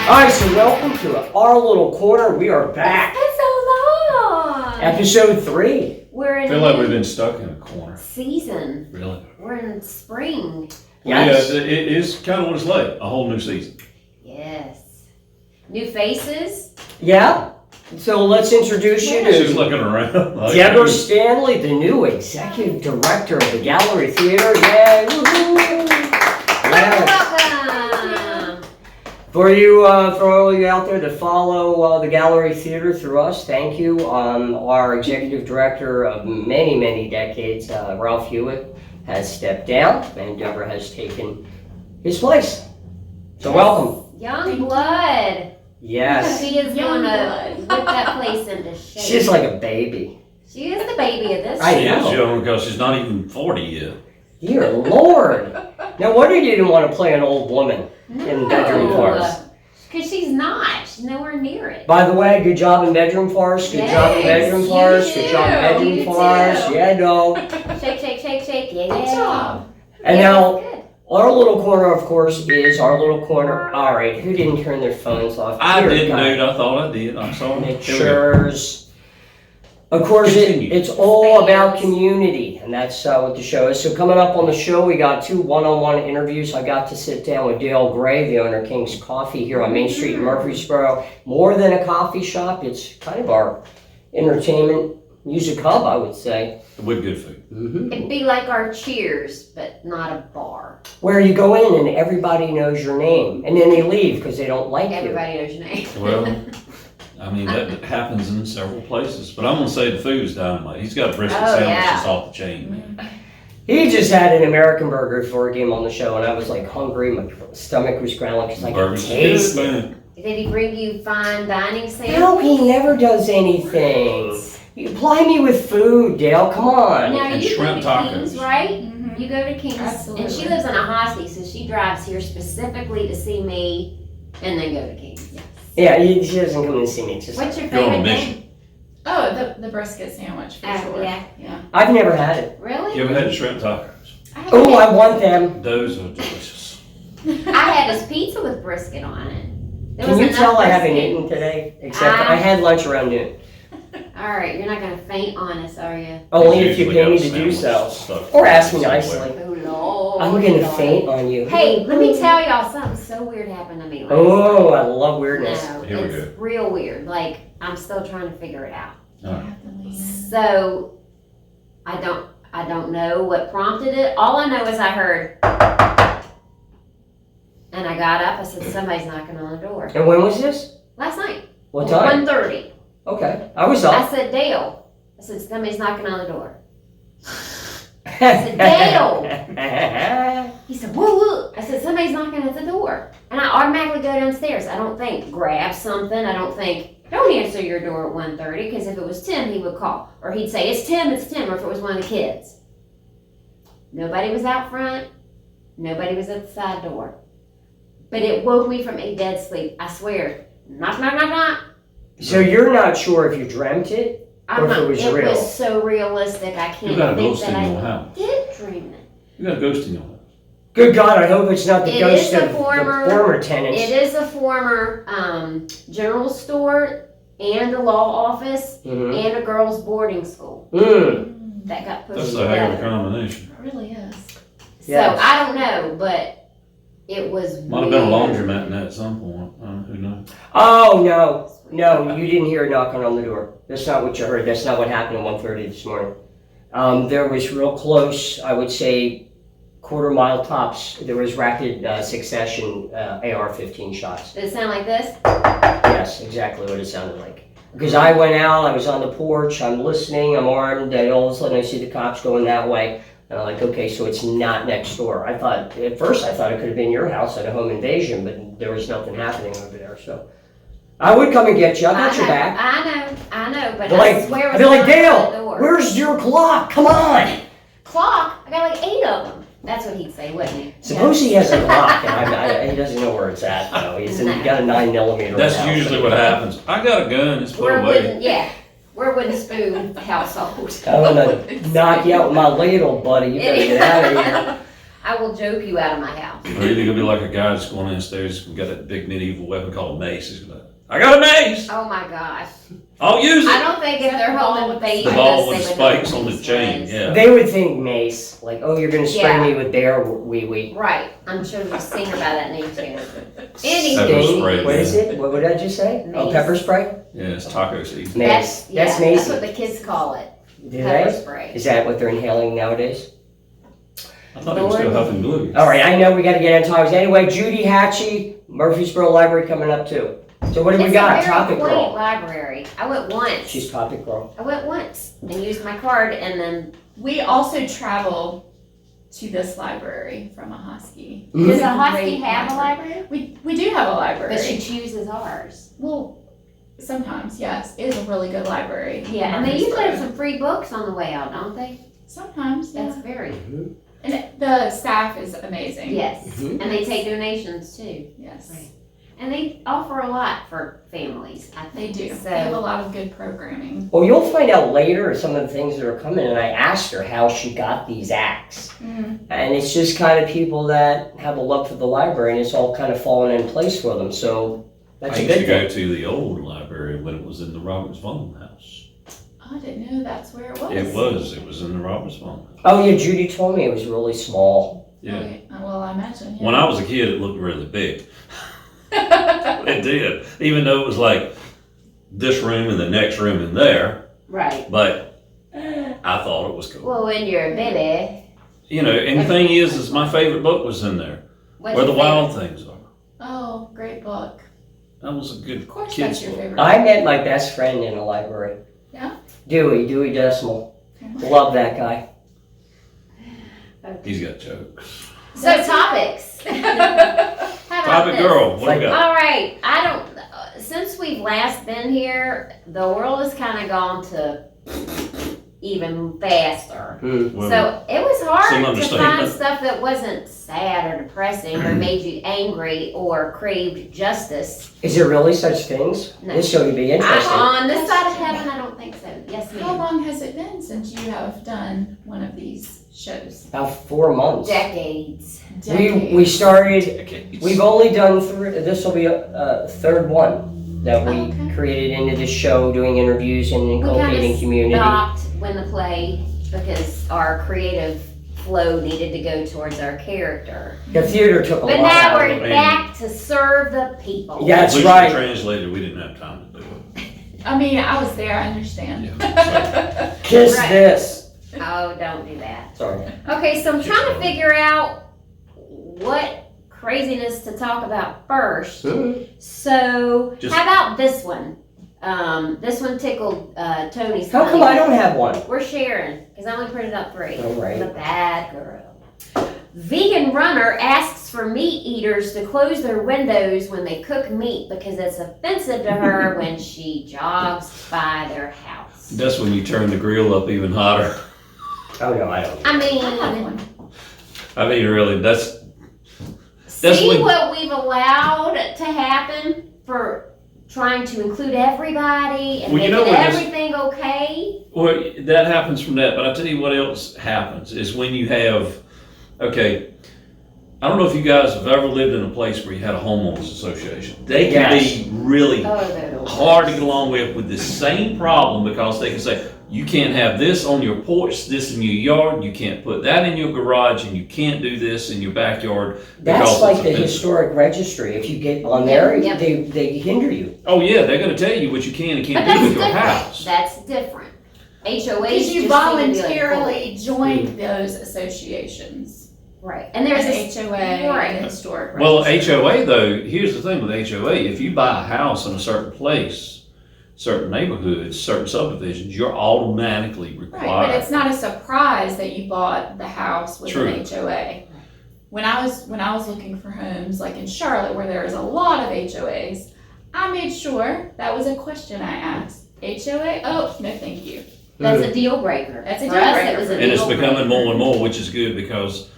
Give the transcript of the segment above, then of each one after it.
Alright, so welcome to our little corner. We are back. It's so long. Episode 3. We're in I feel like we've been stuck in a corner. season. Really? We're in spring. Yes. Yeah, it is kind of what it's like. A whole new season. Yes. New faces. Yeah. So let's introduce you She's to looking around. Like, Deborah Stanley, the new executive director of the Gallery Theater. Yay! Woohoo! Yes. Welcome. For all you out there that follow the Gallery Theater through us, thank you. Our executive director of many, many decades, Ralph Hewitt, has stepped down, and Deborah has taken his place. So welcome. Young blood. Yes. She is going to whip that place into shape. She's like a baby. She is the baby of this. I She know. is young because she's not even 40 yet. Dear Lord. No wonder you didn't want to play an old woman in bedroom farce. Because she's not. She's nowhere near it. By the way, good job in bedroom farce. Good job in Yes, bedroom you farce. Good job in do. bedroom You farce. do. Yeah, dog. Shake, shake, shake, shake. Yeah. Good job. And Yeah, now, that's good. our little corner, of course, is our little corner. All right, who didn't turn their phones off? I Dear didn't, God. dude. I thought I did. I'm sorry. It Here we go. sure's. Of course, Continue. it's all about community, and that's what the show is. So coming up on the show, we got 2 one-on-one interviews. I got to sit down with Dail Gray, the owner of King's Coffee here on Main Street in Murfreesboro. More than a coffee shop, it's kind of our entertainment music hub, I would say. With good food. It'd be like our Cheers, but not a bar. Where you go in and everybody knows your name, and then they leave because they don't like you. Everybody knows your name. Well, I mean, that happens in several places. But I'm going to say the food's dynamite. He's got a brisket Oh, sandwich yeah. that's off the chain, man. He just had an American burger before he came on the show, and I was like hungry. My stomach was growling because I could Burger's taste good, it. man. Did he bring you fine dining samples? No, he never does anything. You ply me with food, Dale. Come on. Now And you go shrimp to tacos. King's, right? Mm-hmm. You go to King's, Absolutely. and she lives in a hostie, so she drives here specifically to see me, and then go to King's. Yeah, she doesn't come and see me. It's just What's your You're on a favorite mission. thing? Oh, the brisket sandwich for sure. Yeah. I've never had it. Really? You ever had the shrimp tacos? Oh, I want them. Those are delicious. I had this pizza with brisket on it. There Can was you enough tell I haven't brisket. eaten today? Except I had lunch around noon. All right, you're not gonna faint on us, are you? Only if you Usually pay got me a to do sandwich so. stuffed Or ask me somewhere. nicely. Oh Lord. I'm gonna Lord. faint on you. Hey, let me tell y'all something so weird happened to me last Oh, night. I love weirdness. No, Here we it's real weird. Like, I'm still trying to figure it out. Alright. So, I don't know what prompted it. All I know is I heard, and I got up. I said, somebody's knocking on the door. And when was this? Last night. What time? 1:30. Okay, I was I up. said, Dale. I said, somebody's knocking on the door. said, Dale. He said, woo woo. I said, somebody's knocking at the door. And I automatically go downstairs. I don't think grab something. I don't think, don't answer your door at 1:30, because if it was Tim, he would call. Or he'd say, it's Tim, or if it was one of the kids. Nobody was out front. Nobody was at the side door. But it woke me from a dead sleep. I swear. Knock, knock, knock, knock. So you're not sure if you dreamt it? Or if it was it real. was so realistic. I You can't got a think ghost that in your I house. did dream it. You got a ghost in your house. Good God, I hope it's not the It ghost is a of the former- former tenants. It is a former general store and a law office Mhm. and a girls' boarding school that got pushed That's a heck of a together. combination. It really is. So Yes. I don't know, but it was Might have been a weird. laundromat in that at some point. Who knows? Oh, no. No, you didn't hear a knocking on the door. That's not what you heard. That's not what happened at 1:30 this morning. There was real close, I would say, quarter-mile tops. There was rapid succession AR-15 shots. Did it sound like this? Yes, exactly what it sounded like. Because I went out, I was on the porch, I'm listening, I'm armed, and all of a sudden I see the cops going that way. And I'm like, okay, so it's not next door. At first I thought it could have been your house at a home invasion, but there was nothing happening over there, so. I would come and get you, I got your know, back. I know, but They're I like, swear it was they're like, knocking on the Dale, door. where's your clock? Come on! Clock? I got like 8 of them. That's what he'd say, wouldn't he? Suppose he has a clock, and he doesn't know where it's at, though. He's got a 9mm. That's usually what happens. I got a gun. It's put We're away. wooden, yeah. We're a wooden spoon household. I'm gonna knock you out with my ladle, buddy. You better get out of here. I will joke you out of my house. Or either gonna be like a guy that's going downstairs and got that big medieval weapon called a mace. He's gonna, I got a mace! Oh my gosh. I'll use I it! don't think if they're holding The babies, ball with they the would know spikes on the these chain, days. yeah. They would think mace, like, oh, you're gonna spray Yeah. me with bear wee. Right. I'm sure we'll sing about that name too. Pepper Anywho, spray. What is it? What did I just say? Oh, Mace. pepper spray? Yeah, it's taco season. Mace. That's that's mace. what the kids call it. Do Pepper they? spray. Is that what they're inhaling nowadays? I thought it was still huffing glue. All right, I know we got to get on topics. Anyway, Judy Hachey, Murfreesboro Library coming up too. So what do we got? It's a Topic very quaint girl. library. I went once. She's topic girl. I went once and used my card, and then We also travel to this library from a Husky. Mhm. does It's a Husky great have a library? We do have a library. But she chooses ours. Well, sometimes, yes. It is a really good library. Yeah, and they usually have Murfreesboro. some free books on the way out, don't they? Sometimes, yeah. That's very And the staff is amazing. yes, Mhm. and they take donations too, Yes. Right. and they offer a lot for families. I They think. do. So They have a lot of good programming. Well, you'll find out later some of the things that are coming, and I asked her how she got these acts. And it's just kind of people that have a love for the library, and it's all kind of fallen in place for them. So that's I a used to good go thing. to the old library when it was in the Roberts Vaughan house. I didn't know that's where it was. It was in the Roberts Vaughan house. Oh yeah, Judy told me it was really small. Yeah. Okay. Well, I imagine. Yeah. When I was a kid, it looked really big. It did. Even though it was like this room and the next room in there, right. but I thought it was cool. Well, when you're a baby, You know, and the thing is my favorite book was in there, what's Where the your Wild Things Are. Oh, great book. That was a good Of course, kid's that's your book. favorite. I met my best friend in a library. Yeah? Dewey Decimal. Love that guy. He's got jokes. So topics. How about Topic this? girl, what do we got? All right, I don't. Since we've last been here, the world has kind of gone to even faster. Well, So it was Some hard to understatement. find stuff that wasn't sad or depressing or made you angry or craved justice. Is there really such things? No. This show would be interesting. On this side of heaven, I don't think so. Yes, How ma'am. long has it been since you have done one of these shows? About 4 months. Decades. We started. decades. We've only done 3. This will be a third one that we Oh, okay. created into this show, doing interviews and We inculcating kind of community. stopped when the play because our creative flow needed to go towards our character. The theater took a But lot now out of we're it. it. back to serve the people. Yeah. That's At least right. the translator, we didn't have time to do it. I mean, I was there, I understand. Yeah. Kiss Right. this. Oh, don't do that. Sorry. Okay, so I'm trying to figure out what craziness to talk about first. So, Just- how about this one? This one tickled Tony's. How come funny. I don't have one? We're sharing because I only printed out 3. All right. The bad girl. Vegan runner asks for meat eaters to close their windows when they cook meat because it's offensive to her when she jogs by their house. That's when you turn the grill up even hotter. Oh no, I don't. I I mean, have one. I mean, really, that's That's see when- what we've allowed to happen for trying to include everybody and Well, you making know what this- everything okay. well, that happens from that. But I tell you what else happens is when you have, okay, I don't know if you guys have ever lived in a place where you had a homeowners association. They can Yes. be really Oh, they're the hard to worst. get along with the same problem because they can say, you can't have this on your porch, this in your yard, you can't put that in your garage, and you can't do this in your backyard. That's because like it's the offensive. historic registry. If you get on there, Yep. they hinder you. Oh yeah, they're gonna tell you what you can and But can't that's do with your different. house. That's different. HOAs Because you just seem to be like, voluntarily joined those associations. right. And there's An this HOA right. and historic Well, registry. HOA though, here's the thing with HOA, if you buy a house in a certain place, certain neighborhoods, certain subdivisions, you're automatically Right, but required. it's not a surprise that you bought the house with True. an HOA. When I was looking for homes, like in Charlotte, where there is a lot of HOAs, I made sure that was a question I asked. HOA? Oh, no, thank you. That's a deal breaker. That's a For deal us, breaker. It was a And it's deal becoming breaker. more and more, which is good because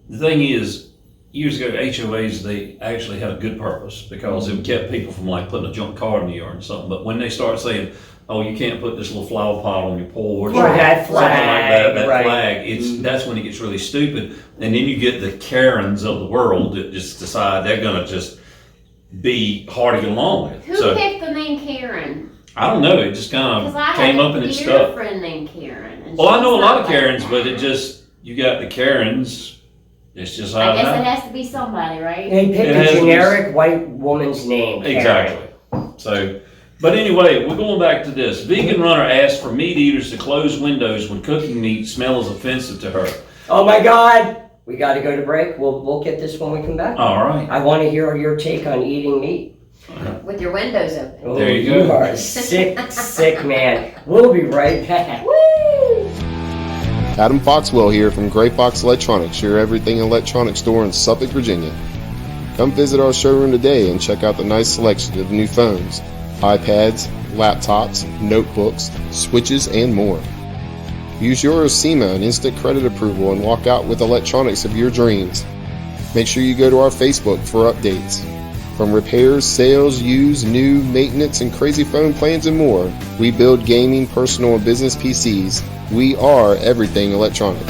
the thing is, years ago, HOAs, they actually had a good purpose because it kept people from like putting a junk car in the yard or something. But when they start saying, oh, you can't put this little flower pot on your porch. Or that something like that, flag, that right. flag. That's when it gets really stupid. And then you get the Karens of the world that just decide they're gonna just be hard to get along with. Who So picked the name Karen? I don't know, it just kind Because of I came have up and a it dear stuck. friend named Karen. And Well, I she's know a not lot of like Karens, that. but it just, you got the Karens, it's just how I it guess it happens. has to be somebody, right? They picked It a has to be- generic white woman's name. Karen. Exactly. So, but anyway, we're going back to this. Vegan runner asked for meat eaters to close windows when cooking meat smells offensive to her. Oh my God! We got to go to break. We'll get this when we come back. All right. I want to hear your take on eating meat. With your windows open. Oh, There you go. You are a sick, sick man. We'll be right back. Woo! Adam Foxwell here from Gray Fox Electronics, your everything electronics store in Suffolk, Virginia. Come visit our showroom today and check out the nice selection of new phones, iPads, laptops, notebooks, switches, and more. Use your SEMA and instant credit approval and walk out with electronics of your dreams. Make sure you go to our Facebook for updates. From repairs, sales, used, new, maintenance, and crazy phone plans and more, we build gaming, personal, and business PCs. We are everything electronic.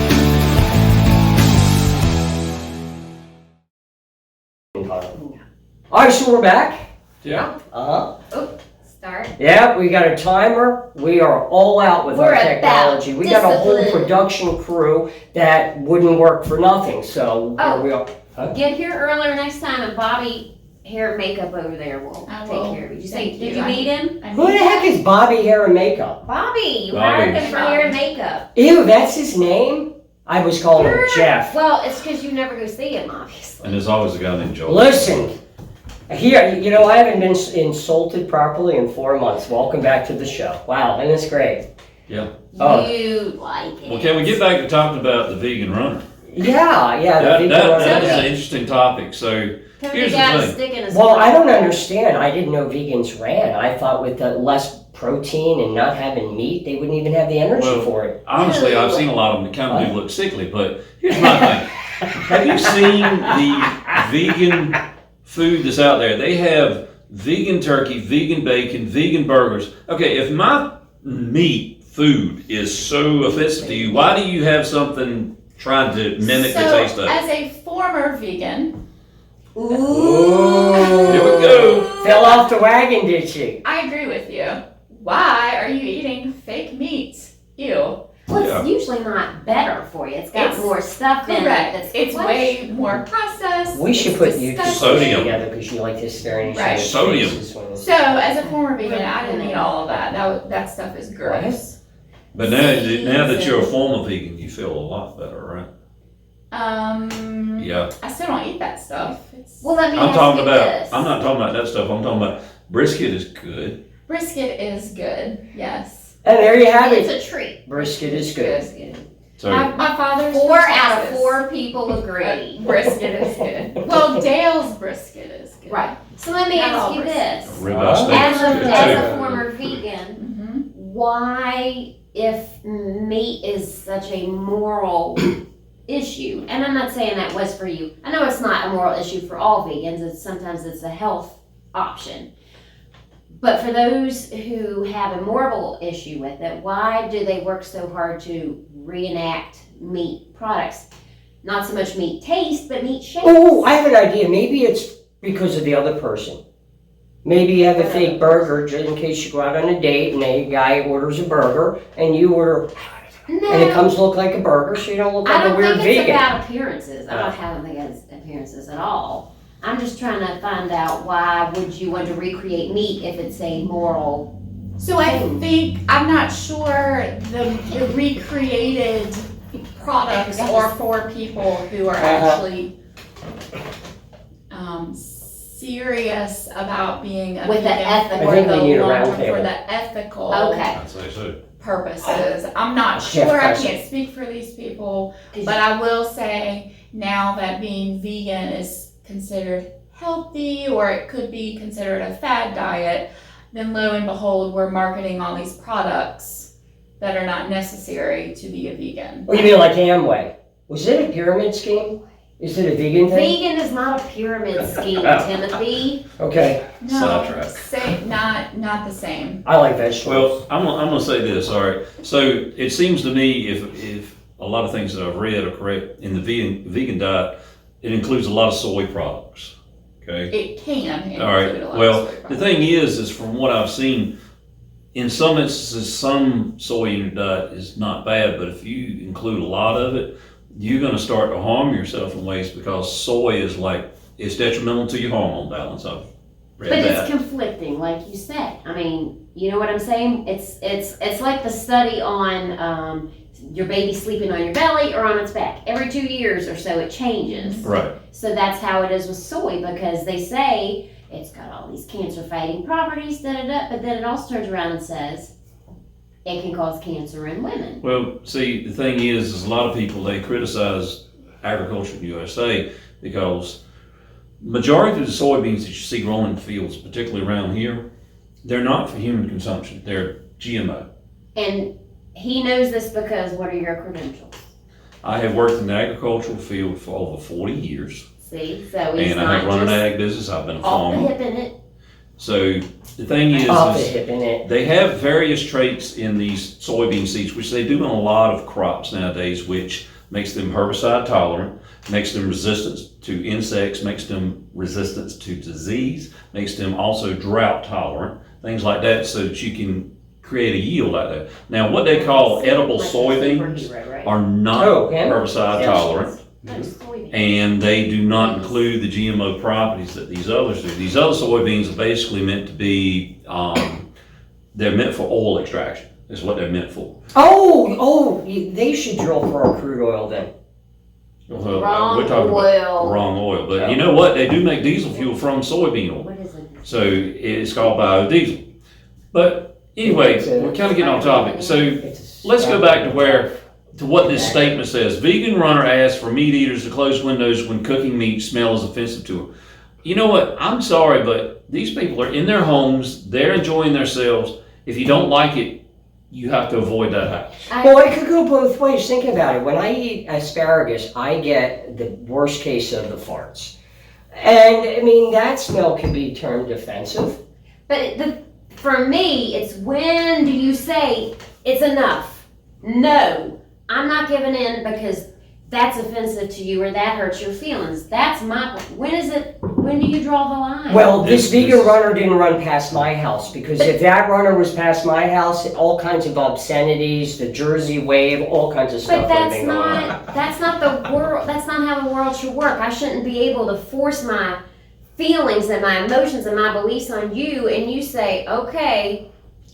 All right, so we're back. Yeah. Oh, start. Yeah, we got a timer. We are all out with We're our about technology. We got a whole discipline. production crew that wouldn't work for nothing. So Oh. here we are. Get here earlier next time, and Bobby hair and makeup over there will I take will. care of you. Did you say? Thank Did you. you meet him? Who the heck is Bobby Hair and Makeup? Bobby. You Bobby. hired him for hair and makeup. Ew, that's his name? I was calling him You're- Jeff. Well, it's because you never go see him, obviously. And there's always a guy named Joel. Listen, here, you know, I haven't been insulted properly in 4 months. Welcome back to the show. Wow, and it's great. Yeah. Oh. You like it. Well, can we get back to talking about the vegan runner? Yeah, the That, vegan that, runner, that is yeah. an interesting topic. So, Tony here's the got a thing. stick in his Well, I mouth. don't understand. I didn't know vegans ran. I thought with the less protein and not having meat, they wouldn't even have the energy Well, for it. honestly, I've seen a lot of them that kind of do look sickly, but here's my thing. Have you seen the vegan food that's out there? They have vegan turkey, vegan bacon, vegan burgers. Okay, if my meat food is so offensive to you, why do you have something trying to mimic the taste of it? As a former vegan, Ooh. Here we go. Fell off the wagon, did she? I agree with you. Why are you eating fake meat? Ew. Well, it's Yeah. usually not better for you. It's got It's more stuff in it. Correct. That's It's way more processed. We should It's put you two disgusting. Sodium. together because you like to stare in each Right. other's Sodium. faces when it's- So, as a former vegan, I didn't eat all of that. That stuff is gross. But now that you're a former vegan, you feel a lot better, right? Yeah. I still don't eat that stuff. It's, Well, let me I'm ask talking you about, this. I'm not talking about that stuff. I'm talking about brisket is good. brisket is good. Yes. And there you have It's it. a treat. Brisket is good. So, My father's 4 from out of Texas. 4 people agree. Brisket is good. Well, Dale's brisket is good. Right. So let me Not ask all you brisket. this. ribeye steak As is a, good as too. a former vegan, Mm-hmm. why, if meat is such a moral issue, and I'm not saying that was for you. I know it's not a moral issue for all vegans. Sometimes it's a health option. But for those who have a moral issue with it, why do they work so hard to reenact meat products? Not so much meat taste, but meat shape. Oh, I have an idea. Maybe it's because of the other person. Maybe you have a fake burger just in case you go out on a date and a guy orders a burger and you order, No, and it comes to look like a burger so you don't look I like a don't weird think it's vegan. about appearances. I don't think it's appearances at all. I'm just trying to find out why would you want to recreate meat if it's a moral. So I think, I'm not sure the recreated products are for people who are actually serious about being a With the vegan ethical- for I think we need a the round long, table. for the ethical Okay. I'd say so. purposes. I'm not Yeah, sure, I that's- can't speak for these people, but I will say now that being vegan is considered healthy or it could be considered a fad diet, then lo and behold, we're marketing all these products that are not necessary to be a vegan. What do you mean like Amway? Was it a pyramid scheme? Is it a vegan thing? Vegan is not a pyramid scheme, Timothy. Okay, No, Sidetrack. not the same. I like vegetables. Well, I'm gonna say this, all right. So it seems to me if a lot of things that I've read are correct, in the vegan diet, it includes a lot of soy products, okay? It can include All right, a lot well, of soy the products. thing is from what I've seen, in some instances, some soy in your diet is not bad, but if you include a lot of it, you're gonna start to harm yourself in ways because soy is it's detrimental to your hormone balance. I've read But that. it's conflicting, like you said. I mean, you know what I'm saying? It's like the study on your baby sleeping on your belly or on its back. Every 2 years or so it changes. Right. So that's how it is with soy, because they say it's got all these cancer fighting properties, but then it also turns around and says it can cause cancer in women. Well, see, the thing is a lot of people, they criticize agriculture in the USA because majority of the soybeans that you see growing in the fields, particularly around here, they're not for human consumption. They're GMO. And he knows this because what are your credentials? I have worked in the agricultural field for over 40 years. See, so he's And I not have run an just ag business. I've been a off the farmer. hip in it. So the thing is Off the hip in it. they have various traits in these soybean seeds, which they do in a lot of crops nowadays, which makes them herbicide tolerant, makes them resistant to insects, makes them resistant to disease, makes them also drought tolerant, things like that, so that you can create a yield out there. Now, what they call edible Like a soybeans superhero, right? are not Oh, yeah. herbicide Yeah. tolerant. That's soybean. And they do not include the GMO properties that these others do. These other soybeans are basically meant to be, they're meant for oil extraction, is what they're meant for. They should drill for our crude oil then. Well, Wrong we're talking oil. about wrong oil. But you know what? They do make diesel fuel from soybean oil. What is it? So it's called biodiesel. But anyway, we're kind of getting off topic. So let's go back to what this statement says. Vegan runner asks for meat eaters to close windows when cooking meat smells offensive to her. You know what? I'm sorry, but these people are in their homes. They're enjoying themselves. If you don't like it, you have to avoid that house. Well, it could go both ways. Think about it. When I eat asparagus, I get the worst case of the farts. And, I mean, that smell can be termed offensive. But for me, it's when do you say it's enough? No, I'm not giving in because that's offensive to you or that hurts your feelings. That's my point. When do you draw the line? Well, this This- vegan runner didn't run past my house, because if that runner was past my house, all kinds of obscenities, the Jersey wave, all kinds of stuff But would have been going on. that's not the world. That's not how the world should work. I shouldn't be able to force my feelings and my emotions and my beliefs on you, and you say, okay,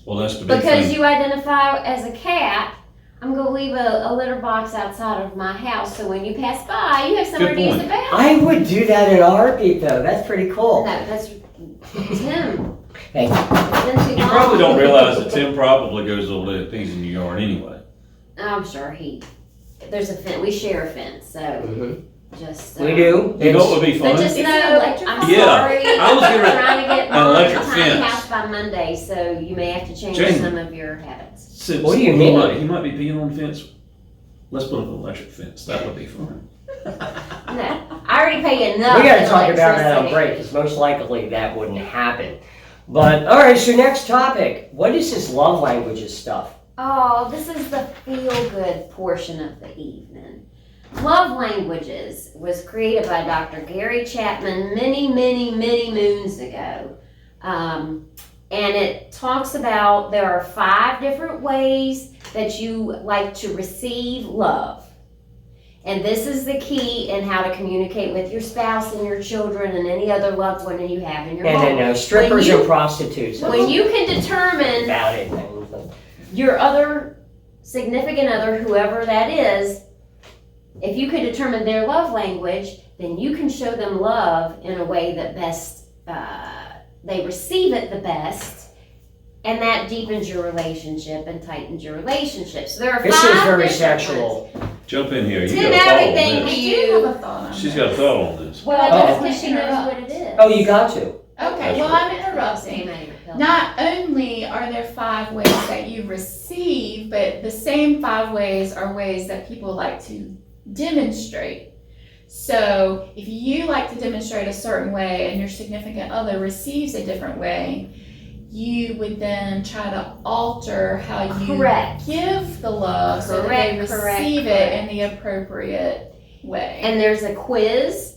Well, that's the big because thing. you identify as a cat, I'm gonna leave a litter box outside of my house, so when you pass by, you have somewhere to use the bathroom. I would do that in a heartbeat, though. That's pretty cool. No, that's Tim. Hey. It's been too You probably long. don't realize that Tim probably goes over there and pees in your yard anyway. I'm sure there's a fence. We share a fence, so Mhm. just. We do. You know what would be But fun? just Is it know, electric? I'm Yeah, sorry. I was I'm gonna- trying to get an mom a electric tiny fence. house by Monday, so you may have to change Jayme. some of your habits. Since What do you he mean? might be peeing on the fence. Let's put up an electric fence. That would be fun. No, I already pay enough. We gotta in talk about that on electricity. break, because most likely that wouldn't happen. But, alright, so next topic. What is this love languages stuff? Oh, this is the feel-good portion of the evening. Love Languages was created by Dr. Gary Chapman many moons ago. And it talks about there are 5 different ways that you like to receive love. And this is the key in how to communicate with your spouse and your children and any other loved one that you have in your And home. then strippers When you- and prostitutes. When you can determine About it. your other significant other, whoever that is, if you can determine their love language, then you can show them love in a way that best they receive it the best, and that deepens your relationship and tightens your relationship. So there are 5 This is very different sexual. ones. Jump in here. You Tim, got a thought everything on I this. do have a thought on She's that. got a thought on this. Well, Oh. that's because she knows what it is. Oh, you got to. Okay, well, I'm interrupting. Not only are there 5 ways that you receive, but the same 5 ways are ways that people like to demonstrate. So if you like to demonstrate a certain way and your significant other receives a different way, you would then try to alter how you Correct. give the love so that they receive it in the appropriate way. And there's a quiz.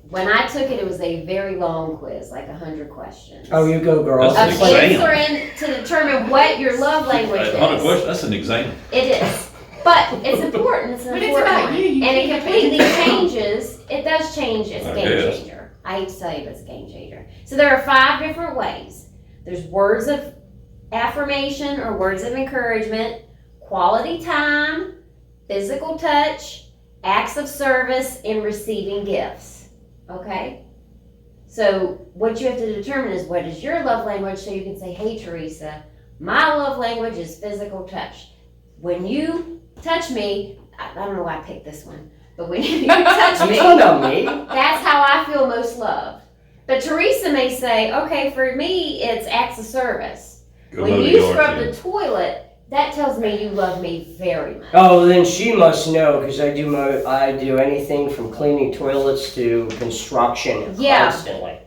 When I took it, it was a very long quiz, like 100 questions. Oh, you go, girl. That's Of an exam. answering to determine what your love language is. 100 questions, that's an exam. It is. But it's important. It's an But it's important about one. you. You And it can't completely make it. changes. It does change. It's a I game guess. changer. I hate to tell you, but it's a game changer. So there are 5 different ways. There's words of affirmation or words of encouragement, quality time, physical touch, acts of service, and receiving gifts. Okay? So what you have to determine is what is your love language, so you can say, hey, Teresa, my love language is physical touch. When you touch me, I don't know why I picked this one, but when you touch I'm me, talking about me. that's how I feel most loved. But Teresa may say, okay, for me, it's acts of service. Go When load the you yard, scrub Tim. the toilet, that tells me you love me very much. Oh, then she must know, because I do anything from cleaning toilets to construction Yeah. constantly.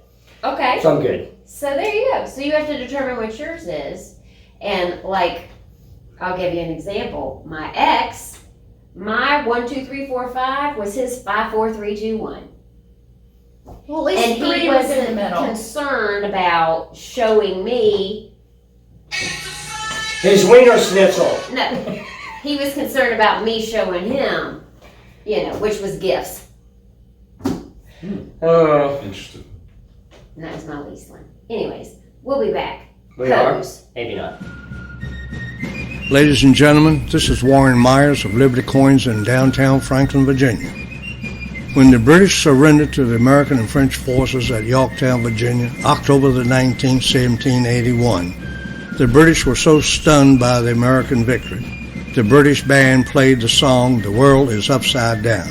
Okay, So I'm good. so there you go. So you have to determine what yours is. And like, I'll give you an example. My ex, my 1, 2, 3, 4, 5 was his 5, 4, 3, 2, 1. Well, at least And 3 he was in the wasn't middle. concerned about showing me. His wiener schnitzel. No, he was concerned about me showing him, which was gifts. Interesting. And that was my least one. Anyways, we'll be back. We are? Codes. Maybe not. Ladies and gentlemen, this is Warren Myers of Liberty Coins in downtown Franklin, Virginia. When the British surrendered to the American and French forces at Yorktown, Virginia, October the 19th, 1781, the British were so stunned by the American victory, the British band played the song, "The World is Upside Down."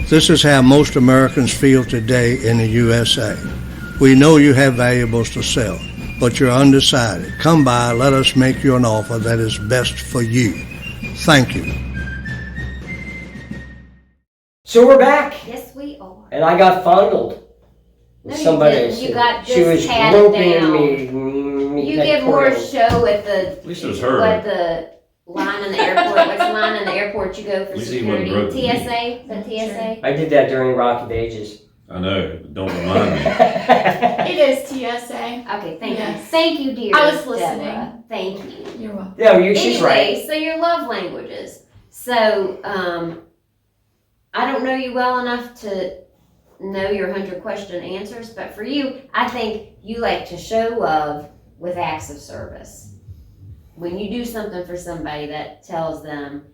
This is how most Americans feel today in the USA. We know you have valuables to sell, but you're undecided. Come by, let us make you an offer that is best for you. Thank you. So we're back, Yes, we are. and I got fondled. No, you Somebody didn't. You said- got she just was patted groping down. me You get more pectoral. show at the At least it was her. what the line in the airport. What's the line in the airport you go for At least he wasn't security? groping me. TSA? Is that TSA? I did that during Rock of Ages. I know, don't remind me. It is TSA. Okay, thank you. Yes. Thank you, dear. I was listening. Deborah. Thank you. You're welcome. No, she's right. Anyway, so your love languages. So, I don't know you well enough to know your 100-question answers, but for you, I think you like to show love with acts of service. When you do something for somebody, that tells them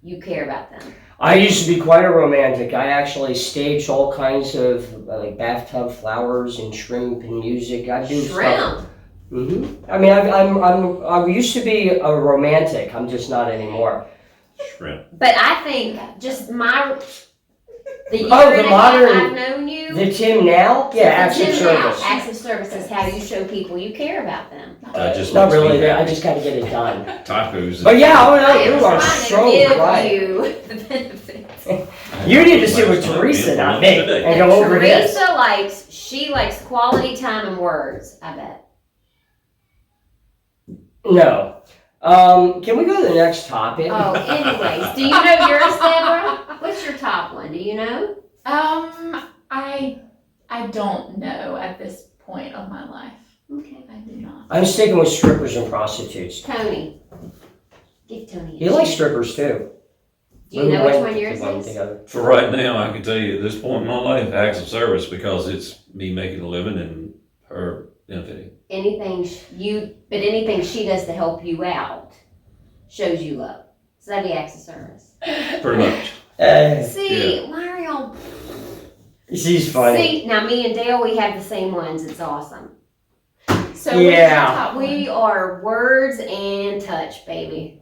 you care about them. I used to be quite a romantic. I actually staged all kinds of like bathtub flowers and shrimp and music. I do stuff. Shrimp. I mean, I used to be a romantic. I'm just not anymore. Shrimp. But I think just the year Oh, the and a modern- half I've known you. The Tim now? Yeah, acts of Tim now, service. Acts of service is how you show people you care about them. That just Not makes me really. I happy. just got to get it done. Tacos. But yeah, oh I no, am you are trying so to give right. you the benefits. You need to sit with Teresa, not me, and go over this. Teresa she likes quality time and words, I bet. No. Can we go to the next topic? Oh, anyways, do you know yours, Deborah? What's your top one? Do you know? I don't know at this point of my life. Okay. I do not. I'm sticking with strippers and prostitutes. Tony. Give Tony a He likes chance. strippers too. Do you know which We one went yours to one is? together. For right now, I can tell you at this point in my life, acts of service, because it's me making a living and her benefiting. Anything anything she does to help you out shows you love. So that'd be acts of service. Pretty much. See, why are y'all? She's funny. See, now me and Dail, we have the same ones. It's awesome. So what's your Yeah. top one? We are words and touch, baby.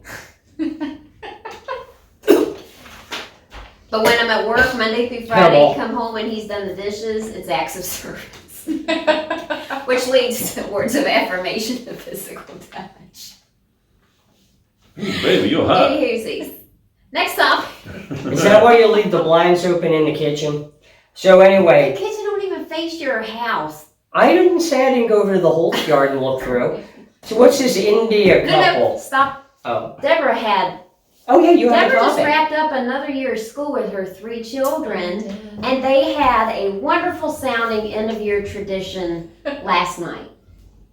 But when I'm at work Monday through Friday, Terrible. come home and he's done the dishes, it's acts of service. Which leads to words of affirmation and physical touch. Ooh, baby, you're hot. Anywhoosies. Next topic. Is that why you leave the blinds open in the kitchen? So The anyway, kitchen don't even face your house. I didn't say I didn't go over to the Holt's yard and look through. So what's this India No, couple? stop. Oh. Deborah had. Oh yeah, you had a Deborah just topic. wrapped up another year of school with her 3 children, and they had a wonderful sounding end of year tradition last night.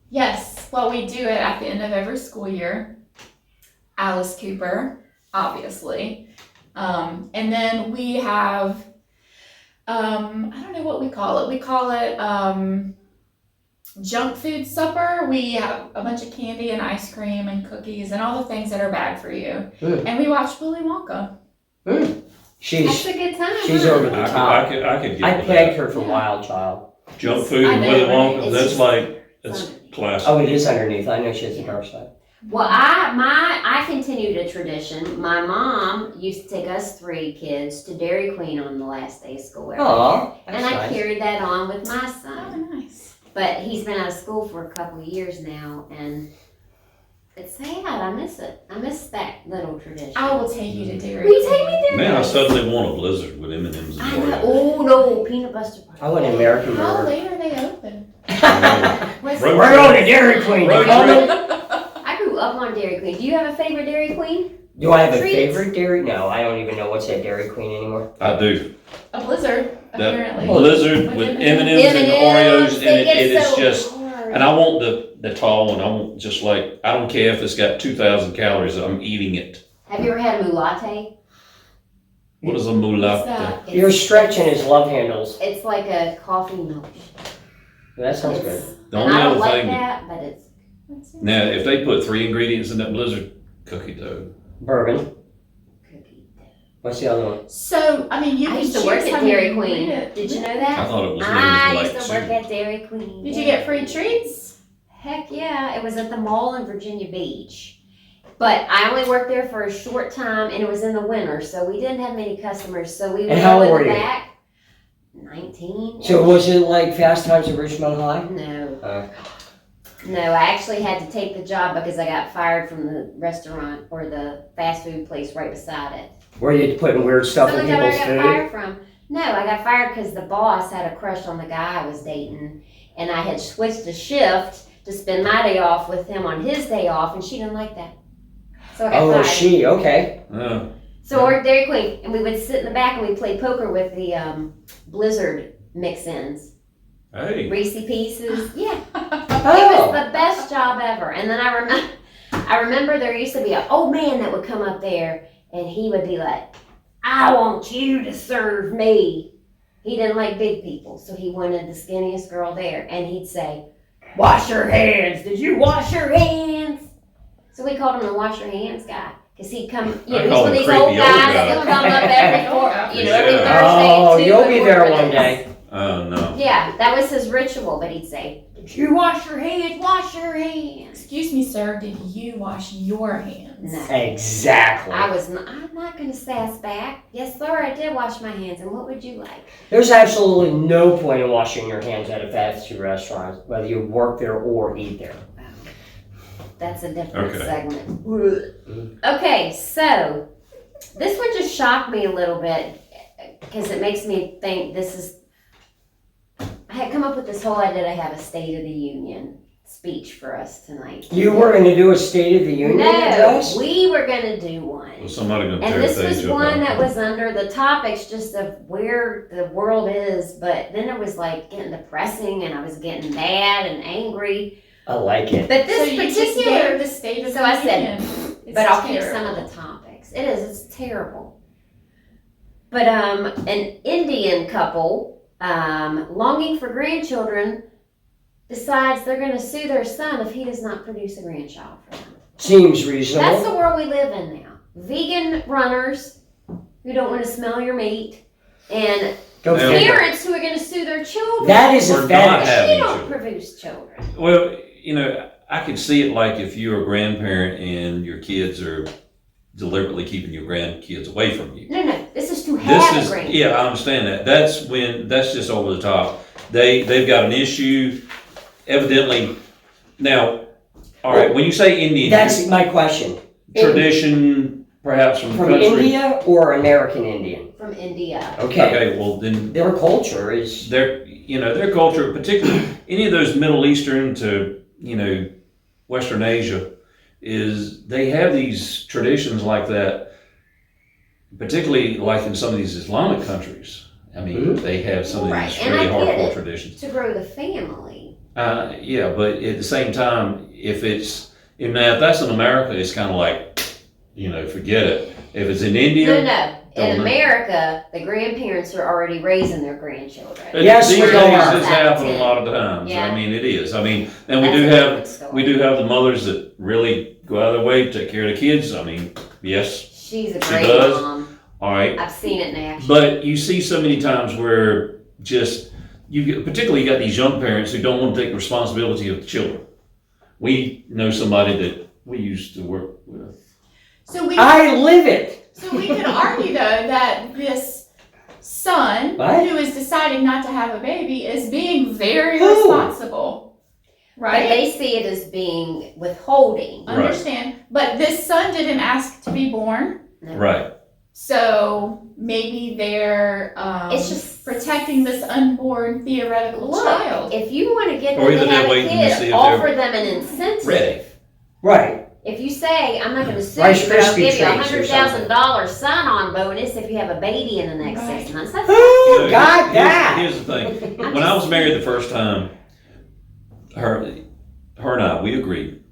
Yes, well, we do it at the end of every school year. Alice Cooper, obviously. And then we have, I don't know what we call it. We call it junk food supper. We have a bunch of candy and ice cream and cookies and all the things that are bad for you. And we watch Willy Wonka. That's She's a good time. she's huh? over the top. I could get I with pegged that. her for Wild Child. Junk food I and know, Willy right? Wonka, It's that's just- like, that's classic. Oh, it is underneath. I know she has a dark side. Well, I continued a tradition. My mom used to take us 3 kids to Dairy Queen on the last day of school every year. Aw, that's And I nice. carried that on with my Oh, son. nice. But he's been out of school for a couple of years now, and it's sad. I miss it. I miss that little tradition. I will take you to Dairy Will you take me there? Man, I suddenly want a Blizzard with M&M's and I know. Oreos. Oh no, peanut butter. I want an American How burger. late are they open? What's Road We're going to Dairy Queen. Road You coming? I grew up on Dairy Queen. Do you have a favorite Dairy Queen? Do I have a Treats? favorite Dairy? No, I don't even know what's at Dairy Queen anymore. I do. A Blizzard, That apparently. Blizzard with M&M's and Oreos, and they it get is so just, hard. and I want the tall one. I want just like, I don't care if it's got 2,000 calories, I'm eating it. Have you ever had a mulatte? What is a What's mulata? that? You're stretching his love handles. It's like a coffee milk. That sounds good. It's- The and only I don't other like thing, that, but it's now, if they put 3 ingredients in that Blizzard cookie dough, Bourbon. cookie dough. What's the other one? So, I mean, you I can used to choose work at how many Dairy Queen. ingredients. Did you know I that? thought it was I limited used to to like work 2. at Dairy Queen. Did you get free treats? Heck yeah, it was at the mall in Virginia Beach. But I only worked there for a short time, and it was in the winter, so we didn't have many customers. So we would how go in old the were you? back. 19. So was it like Fast Times at Richmond High? No. No, I actually had to take the job because I got fired from the restaurant or the fast food place right beside it. Were you putting weird stuff in Someone got where I people's got food? fired from. No, I got fired because the boss had a crush on the guy I was dating, and I had switched a shift to spend my day off with him on his day off, and she didn't like that. So I got Oh, fired. she, okay. So I worked Dairy Queen, and we would sit in the back and we'd play poker with the Blizzard mix-ins. Hey, Reese Pieces. Yeah. It Oh. was the best job ever. And then I remember there used to be an old man that would come up there, and he would be like, I want you to serve me. He didn't like big people, so he wanted the skinniest girl there. And he'd say, wash your hands. Did you wash your hands? So we called him the wash your hands guy. Because he'd come, I he's call one of him these creepy old old guys guy. that would come up every every Yeah. Thursday Oh, at 2. you'll and be work there with one us. day. oh no. Yeah, that was his ritual, but he'd say, did you wash your hands? Wash your hands. Excuse me, sir, did you wash your hands? No. Exactly. I'm not going to sass back. Yes, sir, I did wash my hands. And what would you like? There's absolutely no point in washing your hands at a fast food restaurant, whether you work there or eat there. That's a different Okay. segment. Okay, so this one just shocked me a little bit because it makes me think I had come up with this whole idea to have a State of the Union speech for us tonight. You were going to do a State of the Union No, address? we were going to do one. Was somebody gonna tear And the this was page up? one that was under the topics just of where the world is, but then it was like getting depressing and I was getting mad and angry. I like it. But So this you just particular, gave the state of so the I said, Union. It's but I'll keep terrible. some of the topics. It's terrible. But an Indian couple longing for grandchildren decides they're going to sue their son if he does not produce a grandchild for them. Seems reasonable. That's the world we live in now. Vegan runners who don't want to smell your meat, and Go Now- figure. parents who are going to sue their children. That is We're a not fetish. having If you don't children. produce children. Well, you know, I could see it like if you're a grandparent and your kids are deliberately keeping your grandkids away from you. No. This is to have a grandchild. Yeah, I understand that. That's just over the top. They've got an issue, evidently. Now, all right, when you say Indian, That's my question. tradition, perhaps from the From country. India or American Indian? From from India. Okay. Well, then Their culture is. their culture, particularly any of those Middle Eastern to, Western Asia, is they have these traditions like that, particularly like in some of these Islamic countries. I mean, they have some of Right, these and really I get hardcore it. traditions. To grow the family. Yeah, but at the same time, if that's in America, it's kind of like, forget it. If it's in India, No. In don't know. America, the grandparents are already raising their grandchildren. Yes, these we days are. it's happened a lot of times. Yeah. I mean, it is. I mean, and we That's do a have different story. we do have the mothers that really go out of their way to take care of the kids. I mean, yes, She's a She great does. mom. all right. I've seen it in action. But you see so many times where particularly you got these young parents who don't want to take responsibility of the children. We know somebody that we used to work with. I live it. So we could argue though that this son What? who is deciding not to have a baby is being very Who? responsible, But right? they see it as being withholding. Right. Understand? But this son didn't ask to be born, Right. so maybe they're It's just protecting this unborn theoretical Look, child. if you want to get Or them either to have they're a waiting to see kid, if offer they're them an incentive. ready. Right. If you say, I'm not going to sue Rice you, but I'll Krispie give you a treats or $100,000 sign-on bonus if you have a baby in the next Right. 6 months. That's Who So got that? Here's the thing. When I was married the first time, her and I, we agreed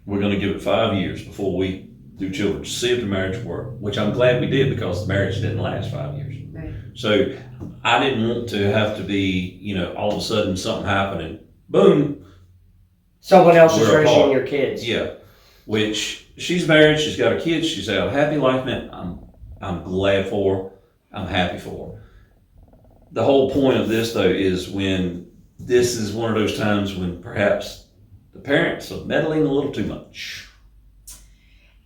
we're going to give it 5 years before we do children to see if the marriage worked, which I'm glad we did because the marriage didn't last 5 years. Right. So I didn't want to have to be, all of a sudden something happened and boom, Someone else is We're raising apart. your kids. yeah. Which she's married, she's got a kid, she's had a happy life, man. I'm glad for her. I'm happy for her. The whole point of this though is when this is one of those times when perhaps the parents are meddling a little too much.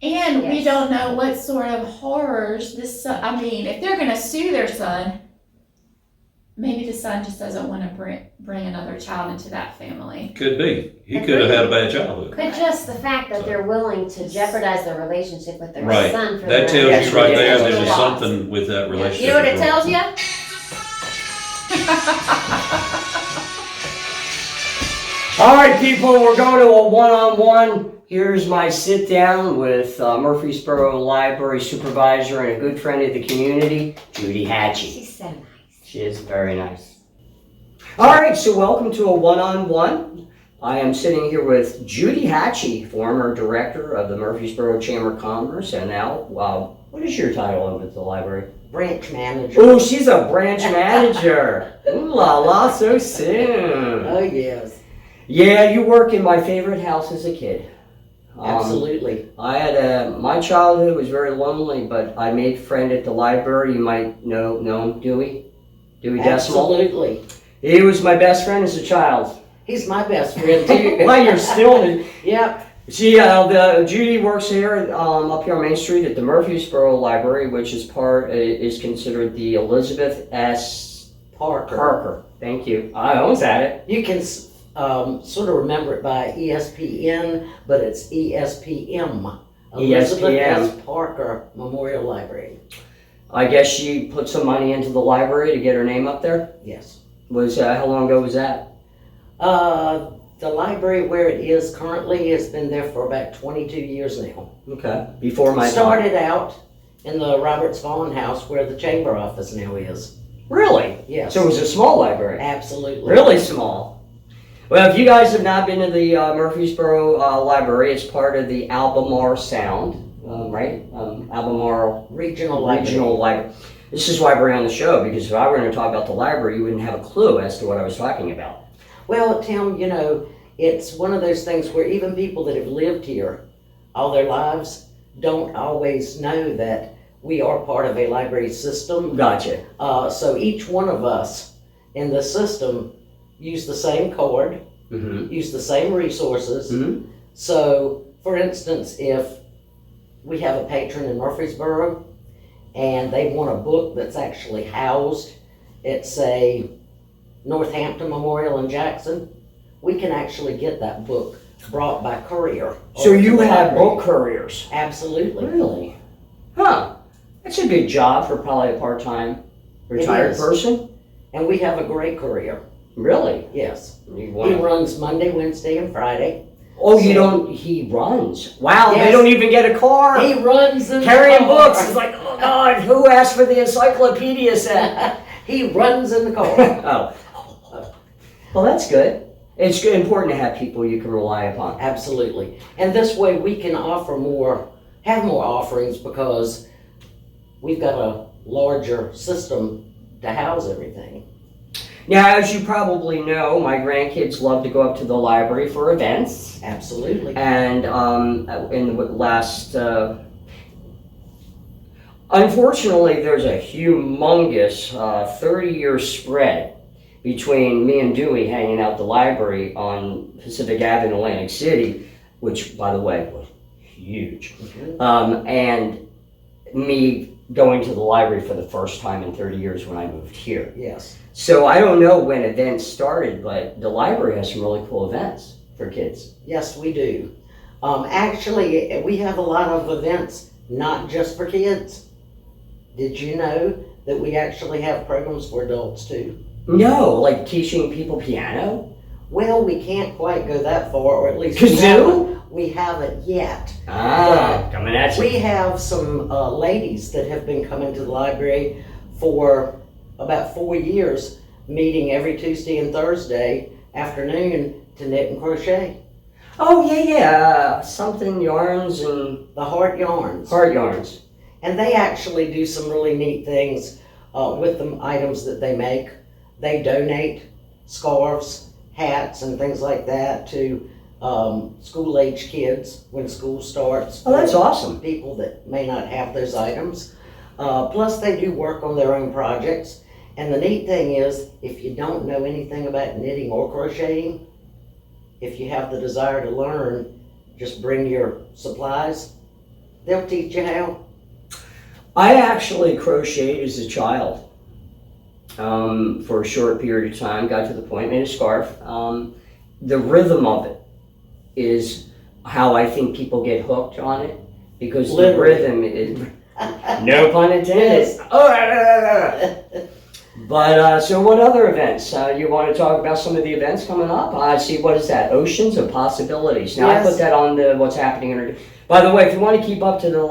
And we Yes. don't know what sort of horrors this son, if they're gonna sue their son, maybe the son just doesn't want to bring another child into that family. Could be. He could have had a bad childhood. But just the fact that they're willing to jeopardize their relationship with their Right. son for That their tells Yes, you right there ridiculous. there's something with that relationship. You know what it that's wrong. tells you? All right, people, we're going to a one-on-one. Here's my sit down with Murfreesboro Library Supervisor and a good friend of the community, Judy Hachey. She's so nice. She is very nice. All right, so welcome to a one-on-one. I am sitting here with Judy Hachey, former director of the Murfreesboro Chamber of Commerce, and now, what is your title over at the library? Branch manager. Oh, she's a branch manager. Ooh la la, so soon. Oh, yes. Yeah, you work in my favorite house as a kid. Absolutely. I had my childhood was very lonely, but I made a friend at the library. You might know him, Dewey Decimal. Absolutely. He was my best friend as a child. He's my best friend, too. Well, you're still. Yep. Judy works here up here on Main Street at the Murfreesboro Library, which is considered the Elizabeth S. Parker. Thank you. I almost had it. You can sort of remember it by ESPN, but it's ESPM. Elizabeth S. Parker Memorial Library. I guess she put some money into the library to get her name up there. Yes. How long ago was that? The library where it is currently has been there for about 22 years now. Okay. Before my time. Started out in the Roberts Vaughan House where the chamber office now is. Really? Yes. So it was a small library. Absolutely. Really small. Well, if you guys have not been to the Murfreesboro Library, it's part of the Albemarle Sound, right? Albemarle Regional Library. Regional Library. This is why we're on the show, because if I were going to talk about the library, you wouldn't have a clue as to what I was talking about. Well, Tim, it's one of those things where even people that have lived here all their lives don't always know that we are part of a library system. Gotcha. So each one of us in the system use the same card, use the same resources. Mm-hmm. So, for instance, if we have a patron in Murfreesboro and they want a book that's actually housed at, say, Northampton Memorial in Jackson, we can actually get that book brought by courier. So over to you the have library. book couriers? Absolutely. Really? Huh. That's a good job for probably a part-time retired is. person. And we have a great career. Really? Yes. You He want runs Monday, Wednesday, and Friday. Oh, you So- don't, he runs. Wow, they Yes. don't even get a car. He runs in Carrying the car. books. It's like, oh God, who asked for the encyclopedia set? He runs in the car. Oh. Well, that's good. It's good, important to have people you can rely upon. Absolutely. And this way we can have more offerings because we've got a larger system to house everything. Now, as you probably know, my grandkids love to go up to the library for events. Absolutely. And in the last, unfortunately, there's a humongous 30-year spread between me and Dewey hanging out the library on Pacific Avenue, Atlantic City, which, by the way, was huge, and me going to the library for the first time in 30 years when I moved here. Yes. So I don't know when events started, but the library has some really cool events for kids. Yes, we do. Actually, we have a lot of events, not just for kids. Did you know that we actually have programs for adults too? No, like teaching people piano? Well, we can't quite go that far, or at least Kazoo? we haven't yet. Ah, coming at you. We have some ladies that have been coming to the library for about 4 years, meeting every Tuesday and Thursday afternoon to knit and crochet. Oh, yeah. Something yarns and The Heart Yarns. heart yarns. And they actually do some really neat things with the items that they make. They donate scarves, hats, and things like that to school-age kids when school starts. Oh, that's awesome. People that may not have those items. Plus, they do work on their own projects. And the neat thing is, if you don't know anything about knitting or crocheting, if you have the desire to learn, just bring your supplies. They'll teach you how. I actually crocheted as a child for a short period of time, got to the point, made a scarf. The rhythm of it is how I think people get hooked on it, because Literally. the rhythm is, no pun intended. Yes. But so what other events? You want to talk about some of the events coming up? I see, what is that? Oceans of Possibilities. Now Yes. I put that on the what's happening in. By the way, if you want to keep up to the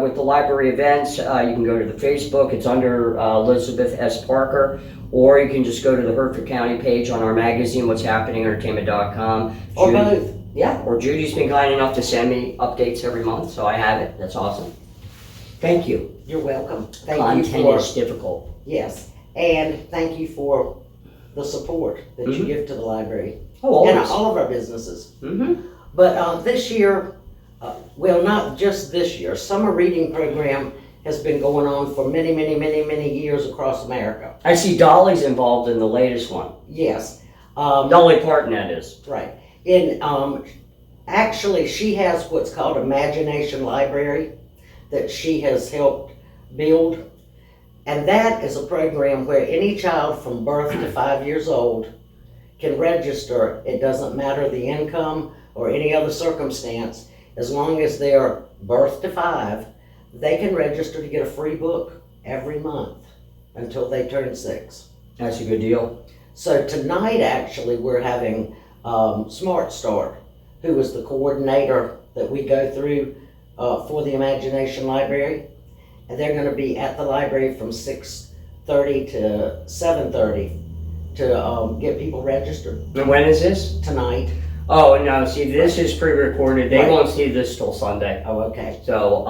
with the library events, you can go to the Facebook. It's under Elizabeth S. Parker, or you can just go to the Hertford County page on our magazine, What's Happening Entertainment.com. Or both. Yeah, or Judy's been kind enough to send me updates every month, so I have it. That's awesome. Thank you. You're welcome. Thank Content you for, is difficult. yes, and thank you for the support that you give to the library Oh, and always. all of our businesses. Mm-hmm. But this year, well, not just this year, summer reading program has been going on for many, many, many, many years across America. I see Dolly's involved in the latest one. Yes. Dolly Parton, that is. Right. In actually, she has what's called Imagination Library that she has helped build, and that is a program where any child from birth to 5 years old can register. It doesn't matter the income or any other circumstance. As long as they're birth to 5, they can register to get a free book every month until they turn 6. That's a good deal. So tonight, actually, we're having Smart Start, who is the coordinator that we go through for the Imagination Library. And they're going to be at the library from 6:30 to 7:30 to get people registered And when is this? tonight. Oh, no, see, this is pre-recorded. They Right. won't see this till Sunday. Oh, okay. So,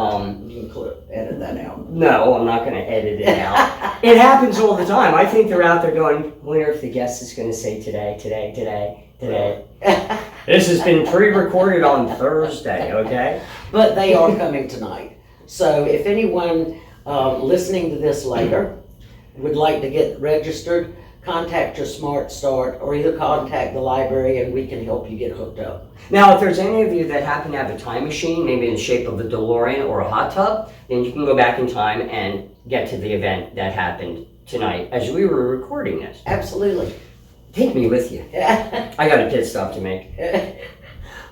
You can edit that out. no, I'm not going to edit it out. It happens all the time. I think they're out there going, wonder if the guest is going to say today. This has been pre-recorded on Thursday, okay? But they are coming tonight. So if anyone listening to this later would like to get registered, contact your Smart Start or either contact the library and we can help you get hooked up. Now, if there's any of you that happen to have a time machine, maybe in the shape of a DeLorean or a hot tub, then you can go back in time and get to the event that happened tonight as we were recording this. Absolutely. Take me with you. I got a pit stop to make.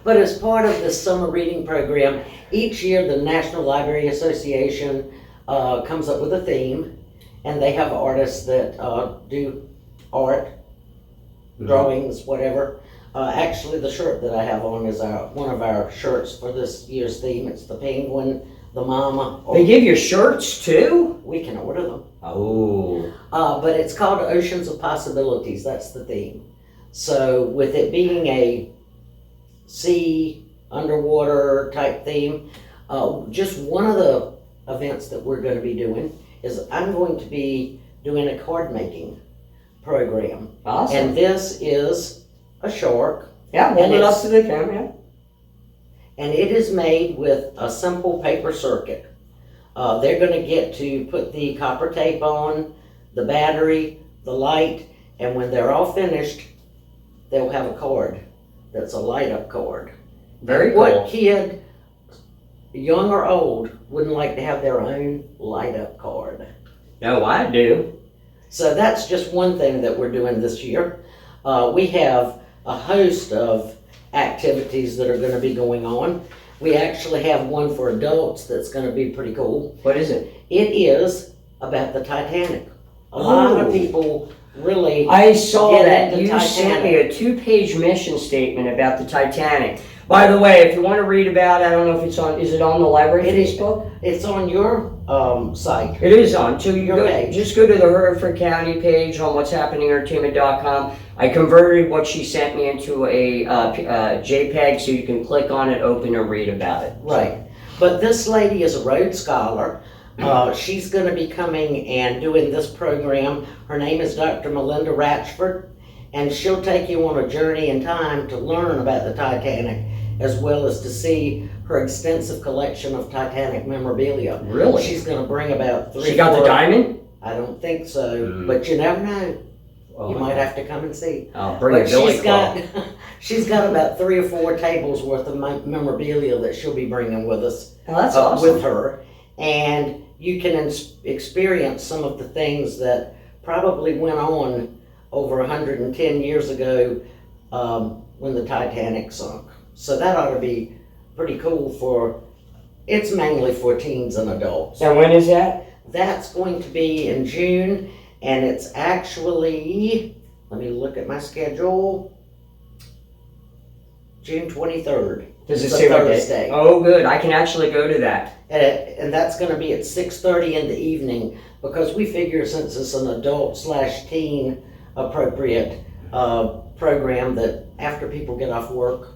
But as part of the summer reading program, each year the National Library Association comes up with a theme, and they have artists that do art, drawings, whatever. Actually, the shirt that I have on is one of our shirts for this year's theme. It's the penguin, the mama. They give you shirts too? We can order them. Oh. But it's called Oceans of Possibilities. That's the theme. So with it being a sea, underwater type theme, just one of the events that we're going to be doing is I'm going to be doing a card making program. Awesome. And this is a shark. Yeah, hold it up to the camera. And it is made with a simple paper circuit. They're going to get to put the copper tape on, the battery, the light, and when they're all finished, they'll have a card that's a light up card. Very cool. What kid, young or old, wouldn't like to have their own light up card? No, I do. So that's just one thing that we're doing this year. We have a host of activities that are going to be going on. We actually have one for adults that's going to be pretty cool. What is it? It is about the Titanic. A lot of people really I saw get that. into You sent me Titanic. a 2-page mission statement about the Titanic. By the way, if you want to read about it, I don't know if it's on, is it on the library It is. Facebook? It's on your site. It is on. So you Your page. just go to the Hereford County page on what's happening entertainment.com. I converted what she sent me into a JPEG so you can click on it, open, and read about it. Right. But this lady is a Rhodes Scholar. She's going to be coming and doing this program. Her name is Dr. Melinda Ratchford, and she'll take you on a journey in time to learn about the Titanic, as well as to see her extensive collection of Titanic memorabilia. Really? She's going to bring about 3 She got the 4 diamond? I don't think so, but you never know. Oh, You might have to come and see. I'll bring a But billy club. she's got about 3 or 4 tables worth of memorabilia that she'll be bringing with us. Oh, that's awesome. With her, and you can experience some of the things that probably went on over 110 years ago when the Titanic sunk. So that ought to be pretty cool it's mainly for teens and adults. And when is that? That's going to be in June, and it's actually, let me look at my schedule, June 23rd. Does it It's a say what day? Thursday. Oh, good. I can actually go to that. And that's going to be at 6:30 in the evening, because we figure since it's an adult/teen appropriate program, that after people get off work,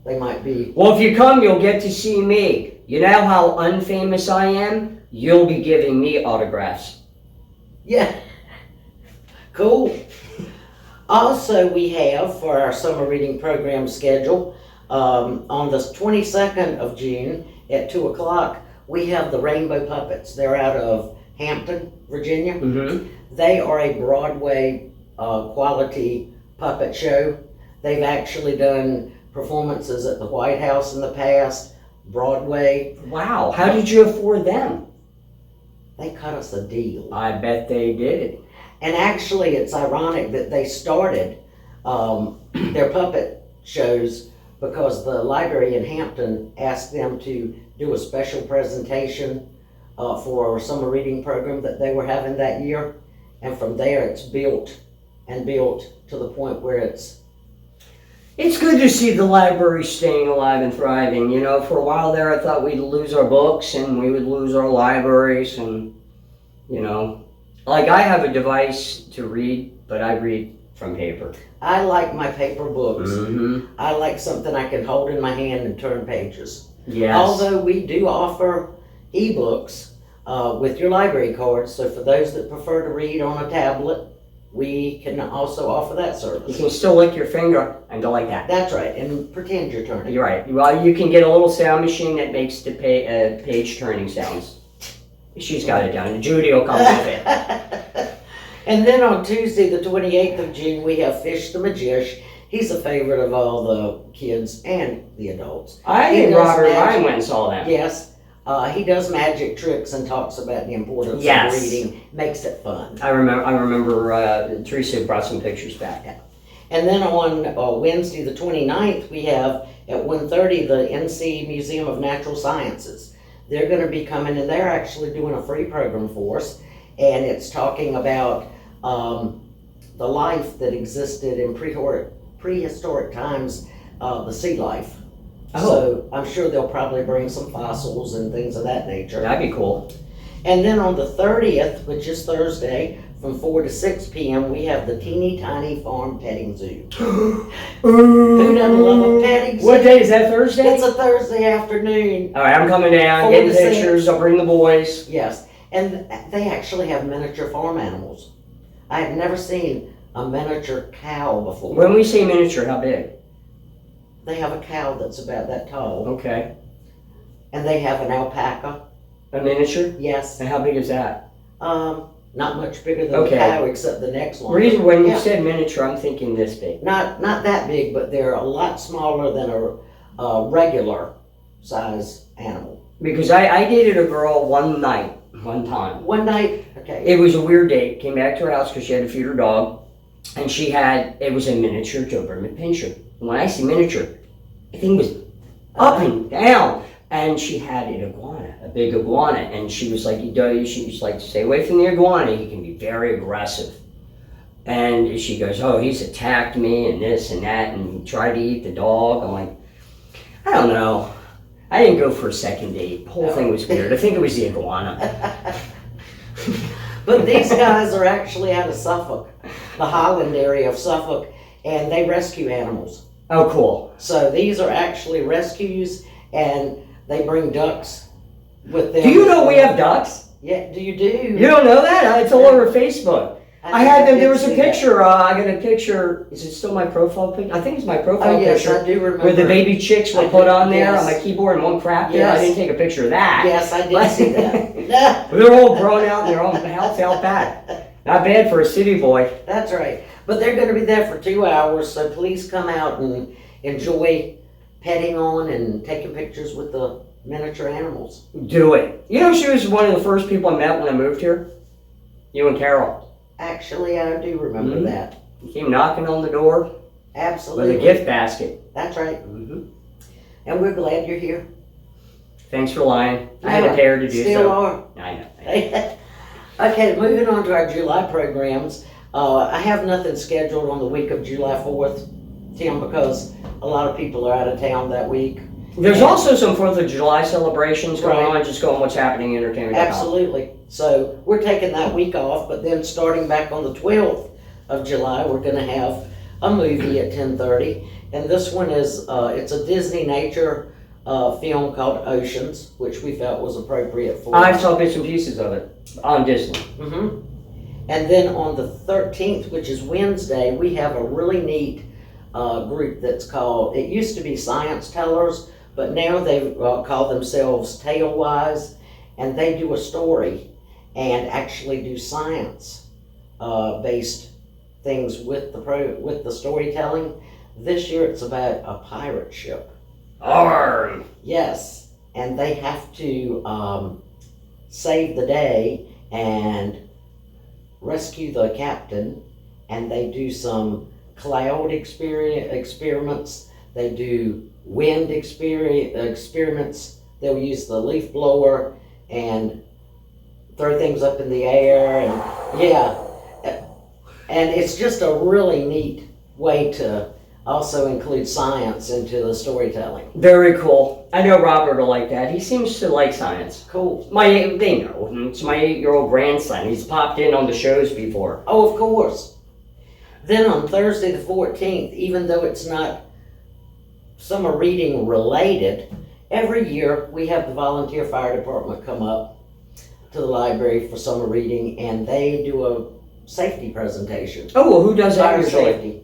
they might be. Well, if you come, you'll get to see me. You know how unfamous I am? You'll be giving me autographs. Yeah. Cool. Also, we have for our summer reading program schedule, on the 22nd of June at 2 o'clock, we have the Rainbow Puppets. They're out of Hampton, Virginia. Mm-hmm. They are a Broadway quality puppet show. They've actually done performances at the White House in the past, Broadway. Wow. How did you afford them? They cut us a deal. I bet they did. And actually, it's ironic that they started their puppet shows because the library in Hampton asked them to do a special presentation for a summer reading program that they were having that year. And from there, it's built and built to the point where it's good to see the library staying alive and thriving. You know, for a while there, I thought we'd lose our books and we would lose our libraries. And, you know, like I have a device to read, but I read from paper. I like my paper books. Mm-hmm. I like something I can hold in my hand and turn pages. Yes. Although we do offer ebooks with your library cards, so for those that prefer to read on a tablet, we can also offer that You service. can still lick your finger and go like that. That's right, and pretend you're turning. You're right. Well, you can get a little sound machine that makes the page turning sounds. She's got it down. Judy will come with it. And then on Tuesday, the 28th of June, we have Fish the Magician. He's a favorite of all the kids and the adults. I He and does Robert magic. Ryan went and saw that. Yes, he does magic tricks and talks about the importance Yes. of reading. Makes it fun. I remember Teresa brought some pictures back. And then on Wednesday, the 29th, we have at 1:30 the NC Museum of Natural Sciences. they're going to be coming, and they're actually doing a free program for us, and it's talking about the life that existed in prehistoric times, the sea life. So I'm sure they'll probably bring some fossils and things of that nature. That'd be cool. And then on the 30th, which is Thursday, from 4 to 6 p.m., we have the Teeny Tiny Farm Petting Zoo. Who doesn't love a petting zoo? What day is that, Thursday? It's a Thursday afternoon. All right, I'm coming down, 4 getting to 6. pictures, I'll bring the boys. Yes, and they actually have miniature farm animals. I have never seen a miniature cow before. When we say miniature, how big? They have a cow that's about that tall, Okay. and they have an alpaca. A miniature? Yes, And how big is that? not much bigger than Okay. a cow, except the next one. Reason when you Yeah. said miniature, I'm thinking this big. Not that big, but they're a lot smaller than a regular size animal. Because I dated a girl one time. One night, okay. It was a weird date. Came back to her house because she had to feed her dog. And it was a miniature Doberman Pinscher. And when I say miniature, the thing was up and down. And she had an iguana, a big iguana. And she was like, she was like, stay away from the iguana. He can be very aggressive. And she goes, oh, he's attacked me and this and that and tried to eat the dog. I'm like, I don't know. I didn't go for a second date. The whole thing was weird. I think it was the iguana. But these guys are actually out of Suffolk, the Highland area of Suffolk, and they rescue animals. Oh, cool. So these are actually rescues, and they bring ducks with them. Do you know we have ducks? Yeah, do you do? You don't know that? It's all over Facebook. I had them, there was a did see that. picture, I got a picture, is it still my profile picture? I think it's my profile Oh, yes, picture. I do remember. Where the baby chicks were I put do, on there on yes. my keyboard and one crap there. I Yes. didn't take a picture of that. Yes, I did see that. They're all grown out and they're all healthy out back. Not bad for a city boy. That's right. But they're going to be there for 2 hours, so please come out and enjoy petting on and taking pictures with the miniature animals. Do it. You know, she was one of the first people I met when I moved here. You and Carol. Actually, I do remember Mhm. that. You came knocking on the door Absolutely. with a gift basket. That's right. Mm-hmm. And we're glad you're here. Thanks for lying. I had Yeah, a pair to do Still so. are. I know. Okay, moving on to our July programs. I have nothing scheduled on the week of July 4th, Tim, because a lot of people are out of town that week. There's also some 4th of July celebrations going Right. on, just going what's happening in entertainment. Absolutely. So we're taking that week off, but then starting back on the 12th of July, we're going to have a movie at 10:30. And this one is, it's a Disney nature film called Oceans, which we felt was appropriate for I saw bits and pieces of it on Disney. hmm And then on the 13th, which is Wednesday, we have a really neat group that's called, it used to be Science Tellers, but now they call themselves Tailwise, and they do a story and actually do science based things with the storytelling. This year it's about a pirate ship. Arr! Yes, and they have to save the day and rescue the captain, and they do some cloud experiments. They do wind experiments. They'll use the leaf blower and throw things up in the air, and yeah, and it's just a really neat way to also include science into the storytelling. Very cool. I know Robert will like that. He seems to like science. Cool. They know. It's my 8-year-old grandson. He's popped in on the shows before. Oh, of course. Then on Thursday the 14th, even though it's not summer reading related, every year we have the volunteer fire department come up to the library for summer reading, and they do a safety presentation. Oh, well, who does that Fire usually? safety.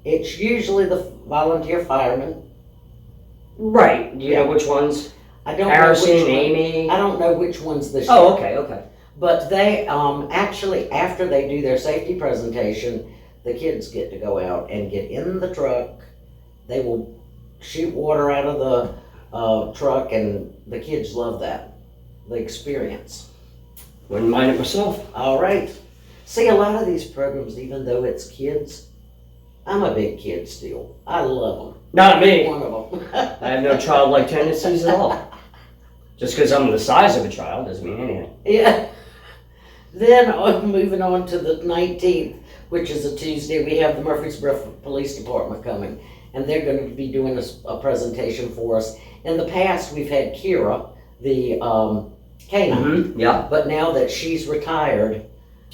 It's usually the volunteer firemen. Right. Do you know which ones? I don't Harrison, know which one. Amy? I don't know which ones this Oh, year. okay. But they actually, after they do their safety presentation, the kids get to go out and get in the truck. They will shoot water out of the truck, and the kids love that, the experience. Wouldn't mind it myself. All right. See, a lot of these programs, even though it's kids, I'm a big kid still. I love them. Not me. One of them. I have no childlike tendencies at all. Just because I'm the size of a child doesn't mean anything. Yeah. Then moving on to the 19th, which is a Tuesday, we have the Murfreesboro Police Department coming, and they're going to be doing a presentation for us. In the past, we've had Kira, the canine, Yeah. but now that she's retired.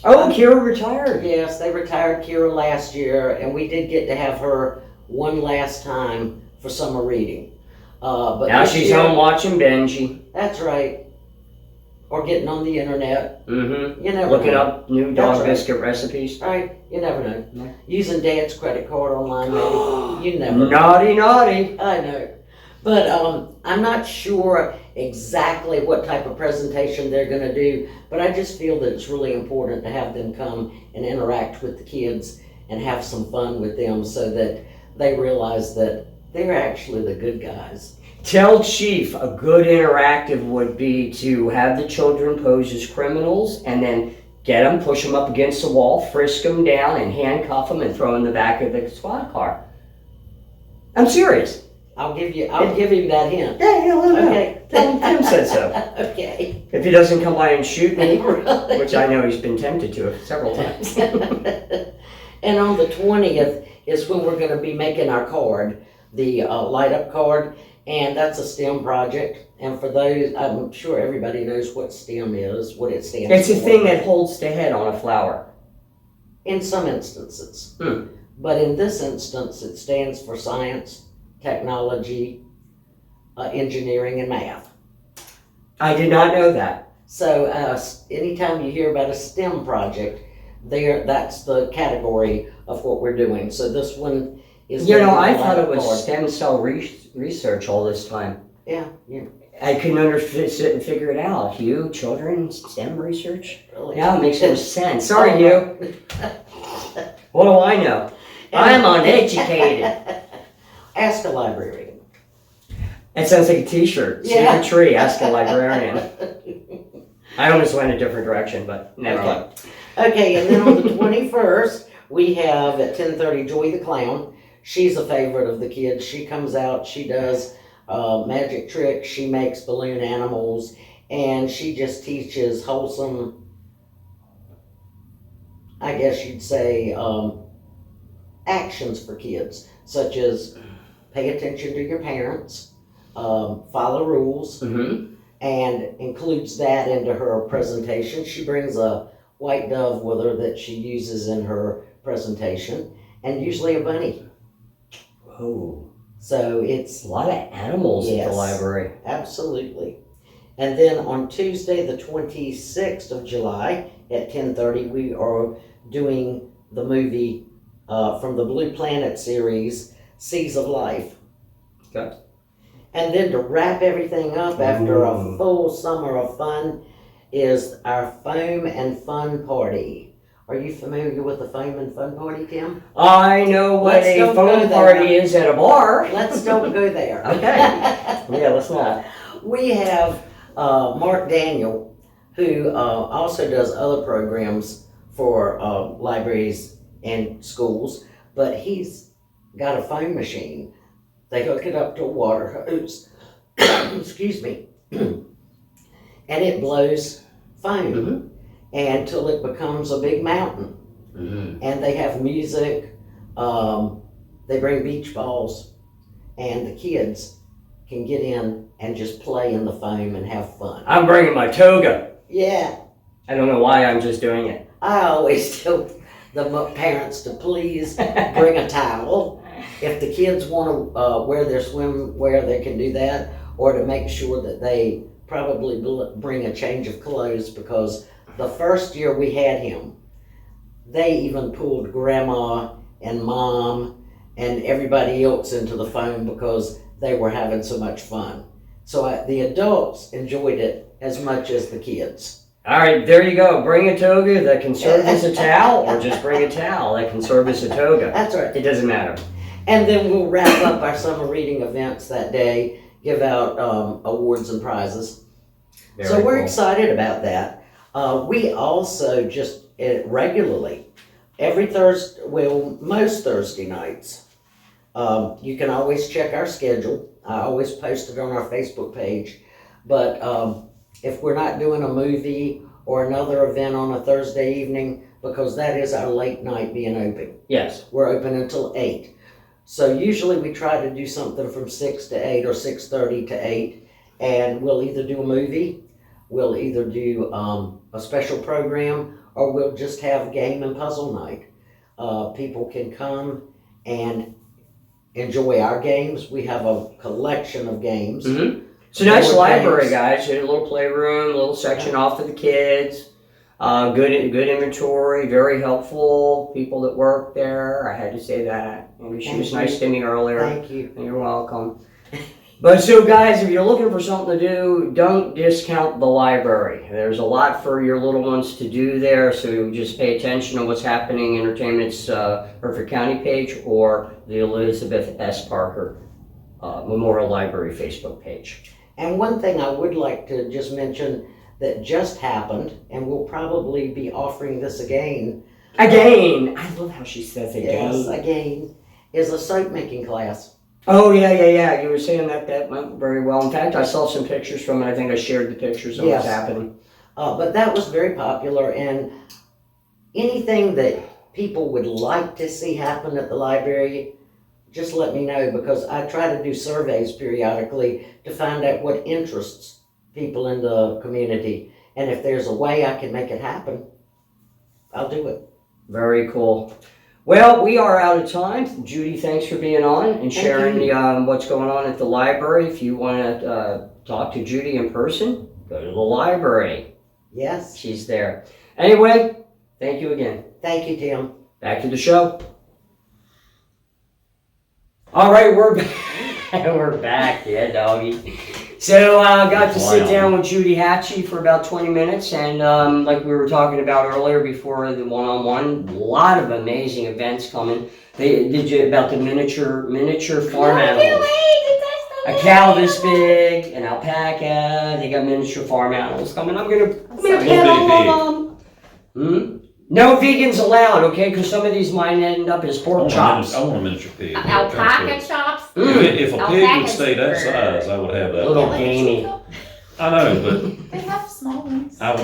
Oh, Kira retired. Yes, they retired Kira last year, and we did get to have her one last time for summer reading. But Now this she's year- home watching Benji. That's right. Or getting on the internet. Mm-hmm. You never Looking know. up new That's dog right. biscuit recipes. Right? You never know. No. Using Dad's credit card online, maybe. You never know. Naughty, naughty. I know. But I'm not sure exactly what type of presentation they're going to do, but I just feel that it's really important to have them come and interact with the kids and have some fun with them so that they realize that they're actually the good guys. Tell Chief a good interactive would be to have the children pose as criminals and then get them, push them up against the wall, frisk them down, and handcuff them and throw in the back of the squad car. I'm serious. I'll give him that hint. Yeah, let him know. Okay. Tell him Tim said so. Okay. If he doesn't come by and shoot me, Really? which I know he's been tempted to several times. And on the 20th is when we're going to be making our card, the light up card, and that's a STEM project. And for those, I'm sure everybody knows what STEM is, what it stands for. It's a thing that holds the head on a flower. In some instances. Hmm. But in this instance, it stands for science, technology, engineering, and math. I did not know that. So anytime you hear about a STEM project, that's the category of what we're doing. So this one is. You know, gonna be I the thought it light up was card. stem cell research all this time. Yeah. I couldn't figure it out. Hugh, children, STEM research? Really. Now it makes more sense. Sorry, Hugh. What do I know? I'm uneducated. Ask a librarian. That sounds like a t-shirt. See Yeah. the tree, ask a librarian. I almost went a different direction, but never mind. Okay, and then on the 21st, we have at 10:30 Joy the Clown. She's a favorite of the kids. She comes out, she does magic tricks, she makes balloon animals, and she just teaches wholesome, I guess you'd say, actions for kids, such as pay attention to your parents, follow rules, Mm-hmm. and includes that into her presentation. She brings a white dove with her that she uses in her presentation, and usually a bunny. Whoa. So it's A lot of animals at Yes. the library. absolutely. And then on Tuesday, the 26th of July at 10:30, we are doing the movie from the Blue Planet series, Seas of Life. Okay. And then to wrap everything up after a Ooh. full summer of fun is our Foam and Fun Party. Are you familiar with the Foam and Fun Party, Tim? I know what Let's a don't phone go there. party is at a bar. Let's don't go there. Okay. Yeah, let's not. We have Mark Daniel, who also does other programs for libraries and schools, but he's got a foam machine. They hook it up to a water hose, excuse me, and it blows foam Mhm. until it becomes a big mountain. Mm-hmm. And they have music, they bring beach balls, and the kids can get in and just play in the foam and have fun. I'm bringing my toga. Yeah, I don't know why I'm just doing it. I always tell the parents to please bring a towel. If the kids want to wear their swimwear, they can do that, or to make sure that they probably bring a change of clothes, because the first year we had him, they even pulled grandma and mom and everybody else into the foam because they were having so much fun. So the adults enjoyed it as much as the kids. All right, there you go. Bring a toga that can serve as a towel, or just bring a towel that can serve as a toga. That's right. It doesn't matter. And then we'll wrap up our summer reading events that day, give out awards and prizes. So we're excited about that. We also just regularly, every Thursday, well, most Thursday nights, you can always check our schedule. I always post it on our Facebook page. But if we're not doing a movie or another event on a Thursday evening, because that is our late night being open. Yes. We're open until 8. So usually we try to do something from 6 to 8 or 6:30 to 8. And we'll either do a movie, we'll either do a special program, or we'll just have game and puzzle night. People can come and enjoy our games. We have a collection of games. Mm-hmm. It's a nice Board library, games. guys. You had a little playroom, a little section off for the kids. Good inventory, very helpful. People that work there, I had to say that. And she was nice to me earlier. Thank you. You're welcome. But so guys, if you're looking for something to do, don't discount the library. There's a lot for your little ones to do there, so just pay attention to what's happening in Entertainment's Hertford County page or the Elizabeth S. Parker Memorial Library Facebook page. And one thing I would like to just mention that just happened, and we'll probably be offering this again. Again! I love how she says again. Yes, again, is a soap making class. Oh, yeah. You were saying that went very well. In fact, I saw some pictures from it. I think I shared the pictures of what's happening. But that was very popular, and anything that people would like to see happen at the library, just let me know, because I try to do surveys periodically to find out what interests people in the community. And if there's a way I can make it happen, I'll do it. Very cool. Well, we are out of time. Judy, thanks for being on and sharing what's going on at the library. If you want to talk to Judy in person, go to the library. Yes. She's there. Anyway, thank you again. Thank you, Tim. Back to the show. All right, we're back. We're back. Yeah, doggy. So I got to sit down with Judy Hachey for about 20 minutes, and like we were talking about earlier before the one-on-one, a lot of amazing events coming. They did you about the miniature farm animals. A cow this big, an alpaca. They got miniature farm animals coming. I'm gonna pet all of them. No vegans allowed, okay? Because some of these might end up as pork chops. I want a miniature pig. Alpaca chops? If a pig Alpacas would stay that are- size, I would have that. Little gamey. I know, They have small ones. but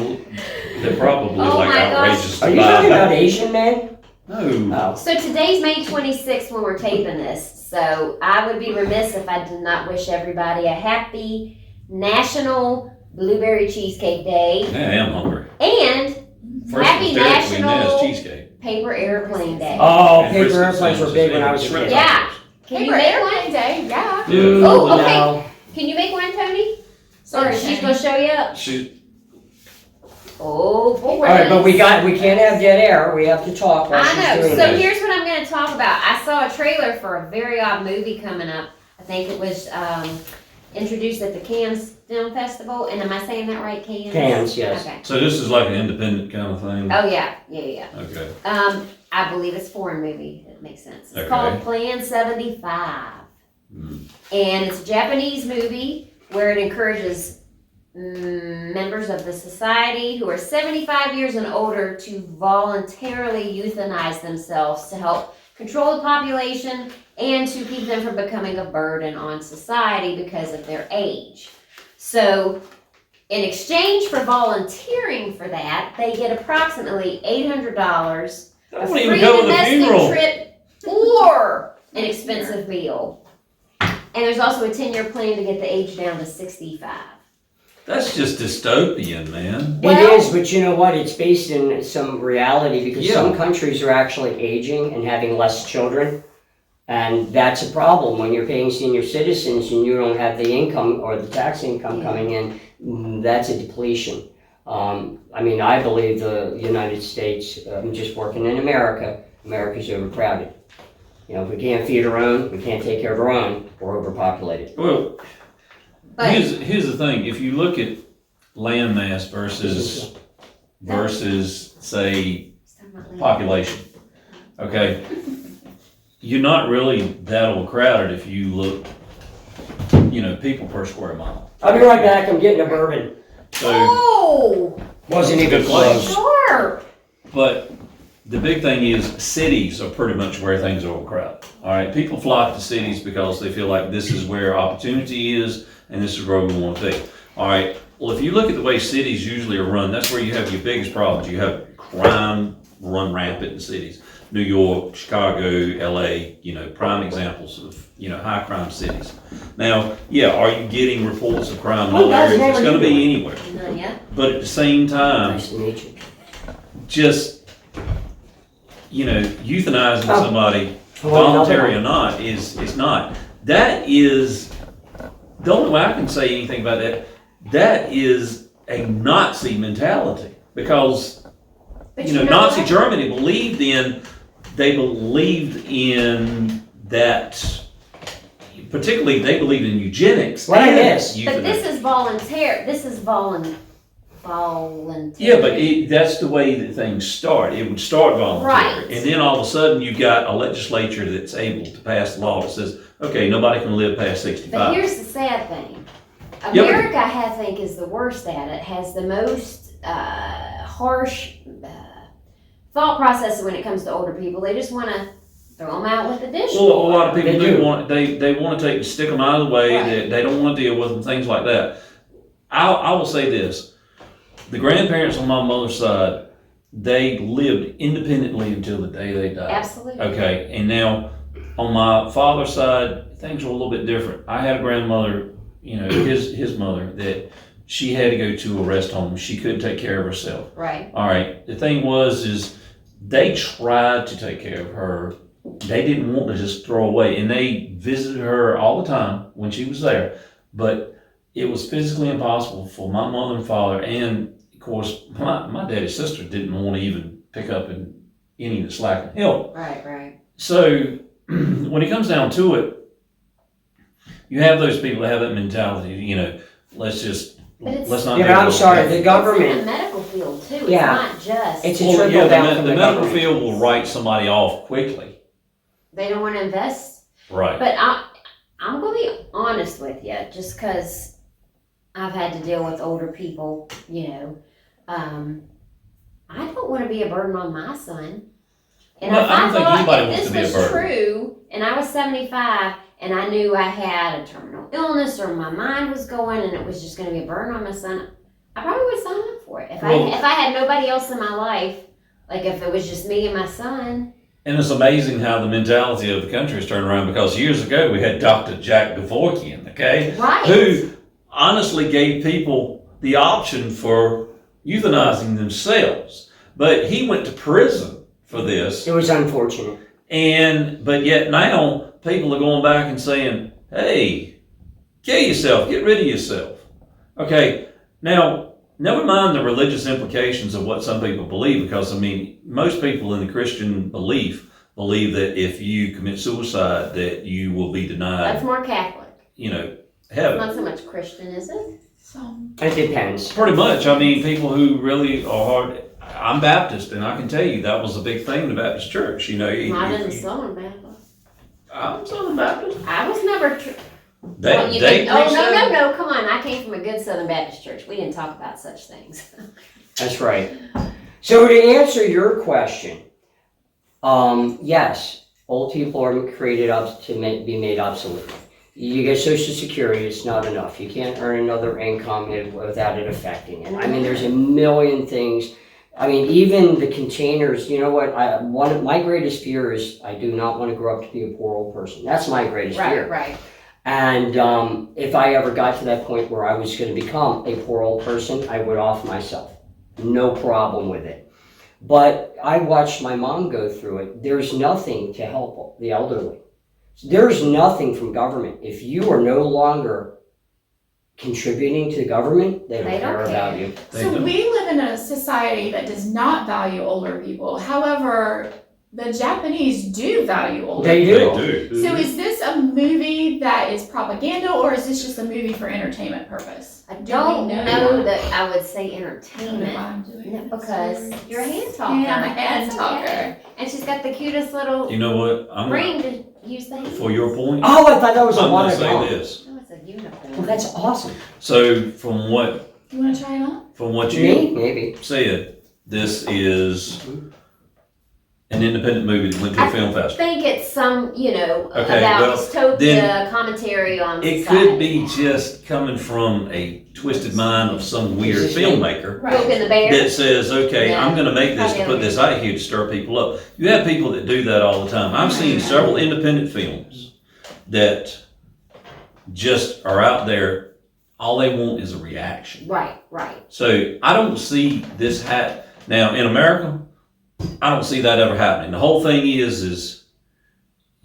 they're probably Oh like my gosh. outrageous Are to you talking about buy. Asian men? No. Oh. So today's May 26th when we're taping this. So I would be remiss if I did not wish everybody a happy National Blueberry Cheesecake Day Yeah, I am hungry. and First Happy was Dairy Queen, now National- it's cheesecake. Paper Airplane Day. Oh, And paper Christmas airplanes were sandwiches big when I was a and kid. shrimp Yeah. Can you Paper make one? Airplane Day, yeah. Yeah. Oh, okay. No. Can you make one, Tony? Sorry, Or she's Tony. gonna show you up? Oh boy. All right, but we can't have dead air. We have to talk while she's I know. doing So this. here's what I'm going to talk about. I saw a trailer for a very odd movie coming up. I think it was introduced at the Cannes Film Festival. And am I saying that right, Cannes? Cannes, yes. Okay. So this is like an independent kind of thing? Oh yeah. Okay. I believe it's a foreign movie. It makes sense. It's Okay. called Plan 75, Mm. and it's a Japanese movie where it encourages members of the society who are 75 years and older to voluntarily euthanize themselves to help control the population and to keep them from becoming a burden on society because of their age. So, in exchange for volunteering for that, they get approximately $800, I a won't free even go to the domestic funeral. trip, or an expensive meal. And there's also a 10-year plan to get the age down to 65. That's just dystopian, man. Well- It is, but you know what? It's based in some reality because Yeah. some countries are actually aging and having less children. And that's a problem when you're paying senior citizens and you don't have the income or the tax income coming in. That's a depletion. I believe the United States, just working in America, America's overcrowded. You know, if we can't feed our own, we can't take care of our own, we're overpopulated. Well, But here's the thing. If you look at land mass versus say population, okay, you're not really that overcrowded if you look, people per square mile. I'll be right back, I'm getting a bourbon. So, oh, Wasn't even Good place. close. sure. but the big thing is cities are pretty much where things are overcrowded. All right, people flock to cities because they feel like this is where opportunity is and this is where we want to be. All right. Well, if you look at the way cities usually are run, that's where you have your biggest problems. You have crime run rampant in cities. New York, Chicago, LA, prime examples of, high crime cities. Now, yeah, are you getting reports of crime in all areas? It's going to be anywhere. Not yet. But at the same time, Nice to meet you. just, euthanizing somebody, voluntary or not, is not. That is, the only way I can say anything about that is a Nazi mentality. Because, But you know Nazi what? Germany believed in that, particularly they believed in eugenics. What I and miss. But euthanasia. this is voluntary. This is voluntary. Yeah, but that's the way that things start. It would start voluntary. Right. And then all of a sudden you've got a legislature that's able to pass a law that says, okay, nobody can live past 65. But here's the sad thing. Yeah, but- America, I think, is the worst at it. Has the most harsh thought process when it comes to older people. They just want to throw them out with the dishwasher. Well, a lot of people They do. they want to stick them out of the way. Right. They don't want to deal with them, things like that. I will say this. The grandparents on my mother's side, they lived independently until the day they died. Absolutely. Okay, and now on my father's side, things were a little bit different. I had a grandmother, his mother, that she had to go to a rest home. She couldn't take care of herself. Right. All right, the thing is they tried to take care of her. They didn't want to just throw away, and they visited her all the time when she was there. But it was physically impossible for my mother and father, and of course, my daddy's sister didn't want to even pick up any of the slack and help. Right. So when it comes down to it, you have those people that have that mentality, let's not. Yeah, but I'm sorry, the It's in the government, medical field too. It's Yeah. not just. it's a Well, trickle yeah, down from the the medical government. field will write somebody off quickly. They don't want to invest. Right. But I'm going to be honest with you, just because I've had to deal with older people, I don't want to be a burden on my son. And Well, if I don't think anybody if wants to this be a was burden. true, and I was 75, and I knew I had a terminal illness, or my mind was going, and it was just going to be a burden on my son, I probably would sign up for it. If I had nobody else in my life, like if it was just me and my son. And it's amazing how the mentality of the country has turned around, because years ago we had Dr. Jack Kevorkian, okay? Right. Who honestly gave people the option for euthanizing themselves. But he went to prison for this. It was unfortunate. But yet now people are going back and saying, hey, kill yourself, get rid of yourself. Okay, now never mind the religious implications of what some people believe, because most people in the Christian believe that if you commit suicide that you will be denied, That's more Catholic. heaven. Not so much Christian, is it? It depends. Pretty much. People who really are hard. I'm Baptist, and I can tell you that was a big thing in the Baptist church. I didn't Southern Baptist. I'm Southern Baptist. I was never. They no, preach that. no, come on. I came from a good Southern Baptist church. We didn't talk about such things. That's right. So to answer your question, yes, old people are created up to be made obsolete. You get Social Security, it's not enough. You can't earn another income without it affecting it. There's a million things. Even the containers, you know what? One of my greatest fear is I do not want to grow up to be a poor old person. That's my greatest fear. Right. And if I ever got to that point where I was going to become a poor old person, I would off myself. No problem with it. But I watched my mom go through it. There's nothing to help the elderly. There's nothing from government. If you are no longer contributing to the government, they don't care about you. So we live in a society that does not value older people. However, the Japanese do value older They people. do. So is this a movie that is propaganda, or is this just a movie for entertainment purpose? I don't know that. that I would say I don't know entertainment. why I'm doing No, it. because Sorry. you're a hand talker. Yeah, I'm a hand That's talker. okay. And she's got the cutest little You know what? I'm ring to use the hands. for your point. Oh, I thought that was a I'm lot going to of say gum. this. Oh, it's a unicorn. Well, that's awesome. So from what You want to try it on? you Me? Maybe. said, this is An independent movie that went to a film I festival. think it's some, Okay, about well, dystopia then commentary on It society. could be just coming from a twisted mind of some weird filmmaker Poke in the bear. that says, okay, Yeah. I'm gonna make this to put this out here to stir people up. You have people that do that all the time. I've seen several independent films that just are out there, all they want is a reaction. Right. So I don't see this now in America, I don't see that ever happening. The whole thing is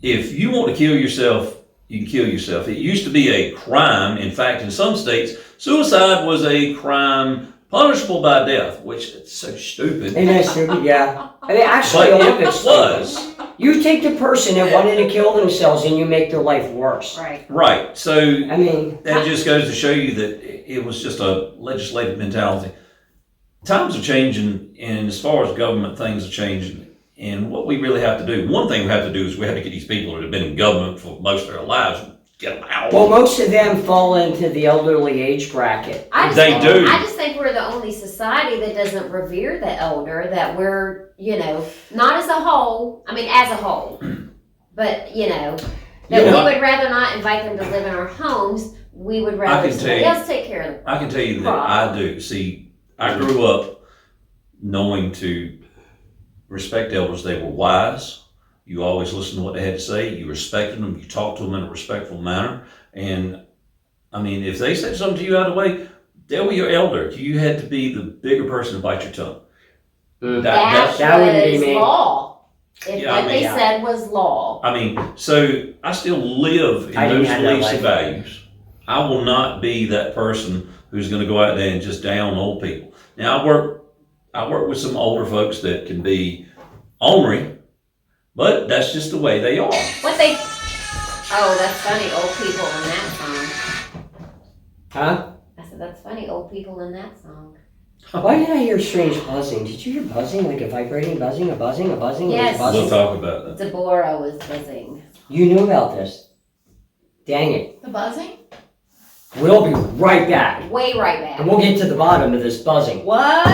if you want to kill yourself, you can kill yourself. It used to be a crime. In fact, in some states, suicide was a crime punishable by death, which is so stupid. Ain't that stupid? Yeah. I mean, actually, But a little bit it was. You take the person that wanted to kill themselves and you make their life worse. Right. Right. So I mean, that just goes to show you that it was just a legislative mentality. Times are changing, and as far as government, things are changing. And what we really have to do, one thing we have to do is we have to get these people that have been in government for most of their lives, get them out. well, most of them fall into the elderly age bracket. I just think we're the only society that doesn't revere the elder, that we're, not as a whole, as a whole, but, that we would rather not invite them to live in our homes. We would rather somebody else take care of them. I can tell you that I do. See, I grew up knowing to respect elders. They were wise. You always listened to what they had to say. You respected them. You talked to them in a respectful manner. And, if they said something to you out of the way, they were your elder. You had to be the bigger person to bite your tongue. That wouldn't be was me. law. What they said was law. So I still live in I didn't those have that beliefs and life. values. I will not be that person who's going to go out there and just down old people. Now I work with some older folks that can be ornery, but that's just the way they are. Oh, that's funny, old people in that song. Huh? I said, that's funny, old people in that song. Why did I hear strange buzzing? Did you hear buzzing? Like a vibrating buzzing? A buzzing? A buzzing? Yes. Like a We'll buzzing? talk about that. Deborah was buzzing. You knew about this. Dang it. The buzzing? We'll be right back. Way right back. And we'll get to the bottom of this buzzing. What?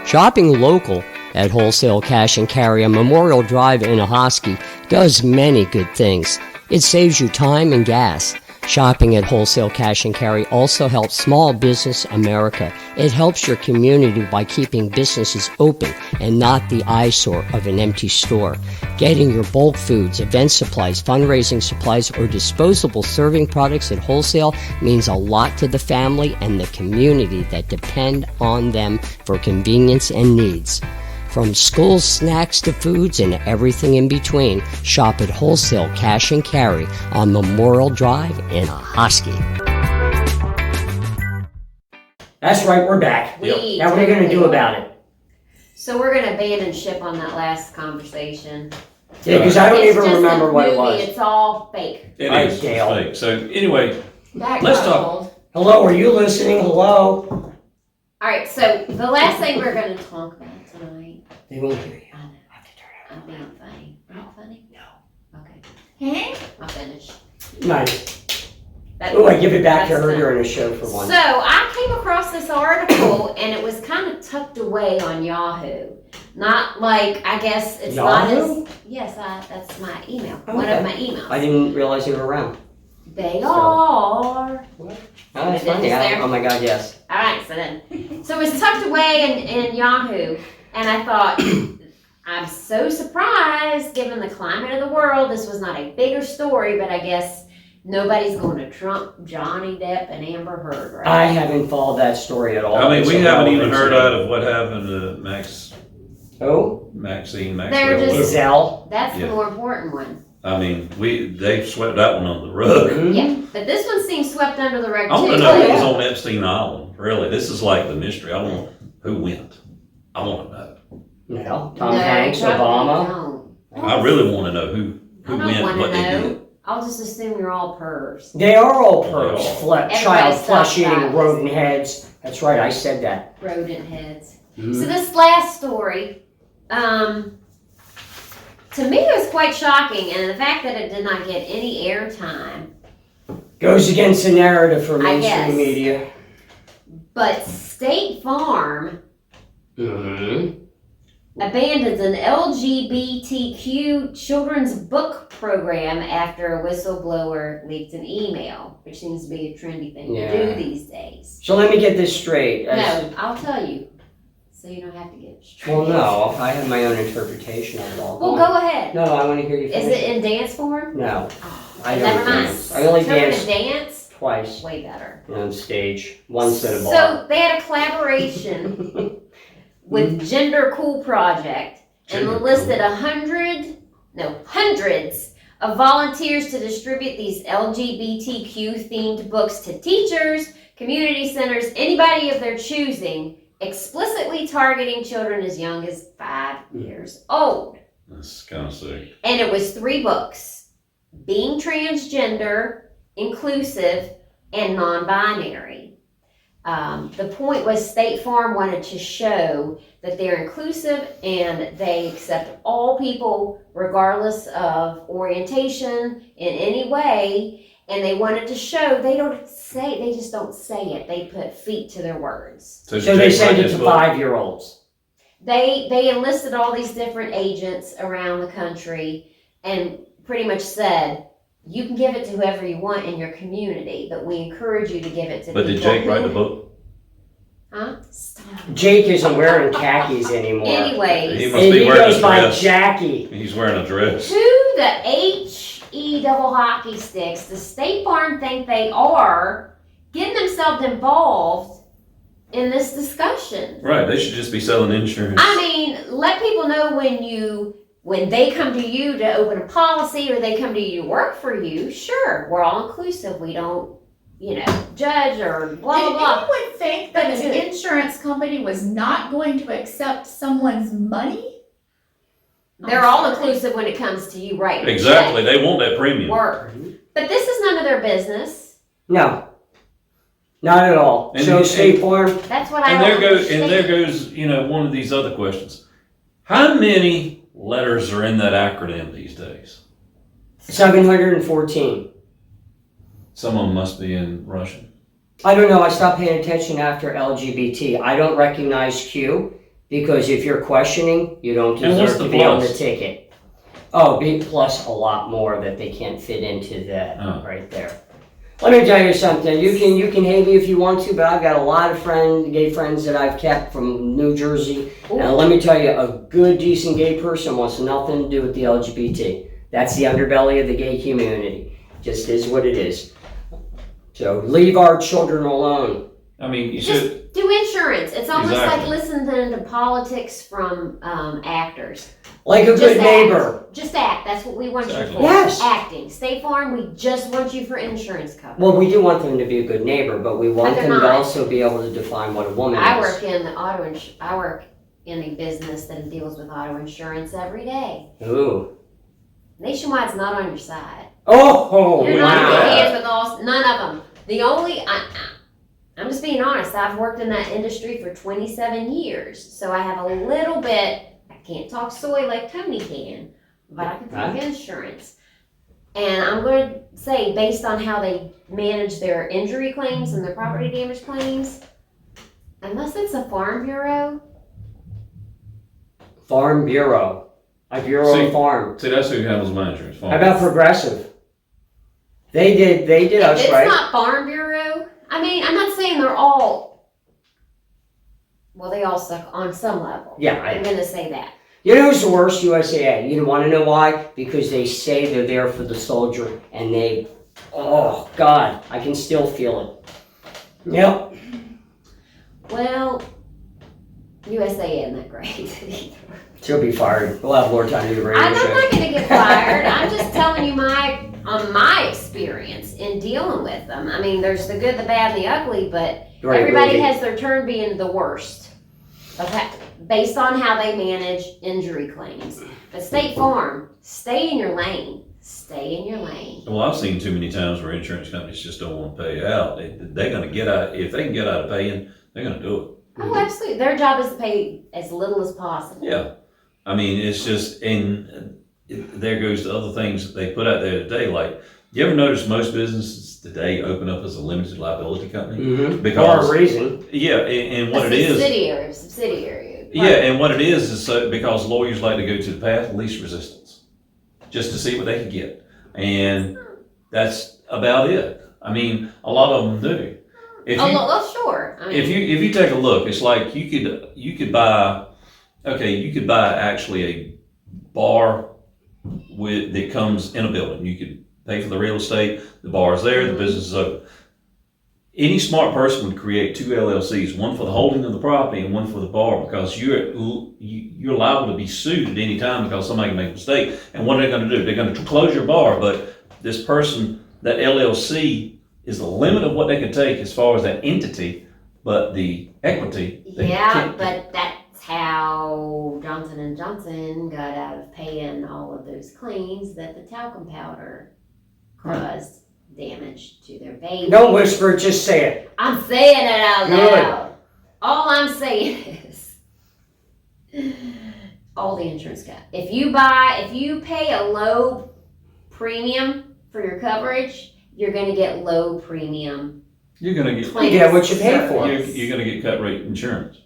Shopping local at Wholesale Cash and Carry on Memorial Drive in Ahoskie does many good things. It saves you time and gas. Shopping at Wholesale Cash and Carry also helps Small Business America. It helps your community by keeping businesses open and not the eyesore of an empty store. Getting your bulk foods, event supplies, fundraising supplies, or disposable serving products at wholesale means a lot to the family and the community that depend on them for convenience and needs. From school snacks to foods and everything in between, shop at Wholesale Cash and Carry on Memorial Drive in Ahoskie. That's right, we're back. Now what are you going to do about it? So we're going to abandon ship on that last conversation. Yeah, because I don't It's even just remember a what it movie. was. It's all fake. It Right, is. It's Dail. fake. So anyway, That Let's got talk. old. Hello, are you listening? Hello? All right, so the last thing we're going to talk about tonight. They won't hear you. I know. I have to turn I'm being funny. Are you funny? No. Okay, Hey? I'll finish. Nice. Oh, I give it back to That's her done. during the show for one. So I came across this article and it was kind of tucked away on Yahoo. Not like, I guess it's not Yahoo? as, yes, that's my email, Oh, one okay. of my emails. I didn't realize they were around. They So- are. Oh, that's Is it funny. just there? Oh my God, yes. All right, so it was tucked away in Yahoo, and I thought, I'm so surprised given the climate of the world. This was not a bigger story, but I guess nobody's going to trump Johnny Depp and Amber Heard, right? I haven't followed that story at all. we It's a haven't even relevant heard thing. out of what happened to Maxine They're Maxwell. just- Giselle. That's Yeah. the more important one. They swept that one under the rug. Mhm. Yeah, but this one seems swept under the rug I want too. to know who yeah. was on Epstein Island. Really, this is like the mystery. I want who went. I want to know. No. Tom No, Hanks, probably Obama. don't. I really want to know who I don't went and want what to they know. did. I'll just assume you're all pervs. They are all pervs. Everybody Child stops flesh eating that. rodent heads. That's right, I said that. Rodent heads. Mhm. So this last story, to me it was quite shocking, and the fact that it did not get any airtime. Goes against the narrative for I guess. mainstream media. But State Farm Mm-hmm. abandons an LGBTQ children's book program after a whistleblower leaked an email, which seems to be a trendy thing to do these days. So let me get this straight. No, I'll tell you, so you don't have to get it straight. Well, no, I have my own interpretation of it all. Well, go ahead. No, I want to hear you Is finish. it in dance form? No, Oh, I don't never mind. dance. I only Turn to dance dance. twice Way better. on stage. Once at a bar. So they had a collaboration with Gender Cool Project and Gender enlisted hundreds of volunteers to distribute these LGBTQ themed books to teachers, community centers, anybody of their choosing, explicitly targeting children as young as 5 years old. That's kind of sick. And it was 3 books: Being Transgender, Inclusive, and Non-Binary. The point was State Farm wanted to show that they're inclusive and they accept all people regardless of orientation in any way, and they wanted to show they just don't say it. They put feet to their words. So they send it to 5-year-olds. They enlisted all these different agents around the country and pretty much said, you can give it to whoever you want in your community, but we encourage you to give it to But people did Jake write who- the book? Huh? Stop. Jake isn't wearing khakis anymore. Anyways, He And must be he wearing goes a by dress. Jackie. He's wearing a dress. to the HE double hockey sticks, the State Farm think they are getting themselves involved in this discussion. Right, they should just be selling insurance. I mean, let people know when they come to you to open a policy or they come to you to work for you. Sure, we're all inclusive. We don't, judge or blah Did blah blah. anyone think that But an to- insurance company was not going to accept someone's money? They're all inclusive when it comes to you, right? Exactly, they want that premium. Work, but this is none of their business. No. Not at all. And- So and- State Farm, That's what I And don't there goes, understand. one of these other questions. How many letters are in that acronym these days? 714. Some of them must be in Russian. I don't know. I stopped paying attention after LGBT. I don't recognize Q because if you're questioning, you don't And what's deserve the to be on the plus? ticket. Oh, B plus a lot more that they can't fit into that Oh. right there. Let me tell you something. You can hate me if you want to, but I've got a lot of gay friends that I've kept from New Jersey. And let me tell you, a good, decent gay person wants nothing to do with the LGBT. That's the underbelly of the gay community. Just is what it is. So leave our children alone. I mean, you Just should, do insurance. It's almost Exactly. like listening to politics from actors. Like a Just good act. neighbor. Just act. That's what we want Exactly. you for. Yes. Acting. State Farm, we just want you for insurance coverage. Well, we do want them to be a good neighbor, but we want But they're them to not. also be able to define what a woman I is. work in the I work in a business that deals with auto insurance every day. Ooh. Nationwide's not on your side. Oh, You're not in wow. good hands with all, none of them. The only, I'm just being honest, I've worked in that industry for 27 years, so I have a little bit, I can't talk soy like Tony can, but I can talk insurance. And I'm going to say, based on how they manage their injury claims and their property damage claims, unless it's a farm bureau, Farm Bureau. A Bureau See- of Farm. see, that's who handles my insurance. How about Progressive? They did us it's right. not Farm Bureau. I mean, I'm not saying they're all, well, they all suck on some level. Yeah, I'm going to say that. You know who's the worst? USAA. You want to know why? Because they say they're there for the soldier, and they, oh God, I can still feel it. Yep. Well, USA isn't that great either. She'll be fired. We'll have more time to do the radio I'm show. not going to get fired. I'm just telling you my experience in dealing with them. I mean, there's the good, the bad, and the ugly, but Right, everybody Rudy. has their turn being the worst. Okay, based on how they manage injury claims. But State Farm, stay in your lane. Stay in your lane. Well, I've seen too many times where insurance companies just don't want to pay out. They're going to get out, if they can get out of paying, they're going to do it. Oh, absolutely. Their job is to pay as little as possible. Yeah. I mean, it's just, and there goes the other things that they put out there today. Like, you ever notice most businesses today open up as a limited liability company? Mm-hmm. Because, For a reason. yeah, and what A it is, subsidiary. Yeah, and what it is so because lawyers like to go to the path of least resistance, just to see what they can get, and that's about it. I mean, a lot of them do. If you, well, sure. I mean, if you take a look, it's like you could buy actually a bar that comes in a building. You could pay for the real estate, the bar is there, the business is open. Any smart person would create two LLCs, one for the holding of the property and one for the bar, because you're liable to be sued at any time because somebody can make a mistake. And what are they going to do? They're going to close your bar, but this person, that LLC, is the limit of what they can take as far as that entity, but the equity. but that's how Johnson & Johnson got out of paying all of those claims that the talcum powder caused damage to their baby. Don't whisper, just say it. I'm saying it out Good. loud. All I'm saying is, all the insurance guy. If you pay a low premium for your coverage, you're going to get low premium. You're going to get You get what you pay for. you're going to get cut rate insurance.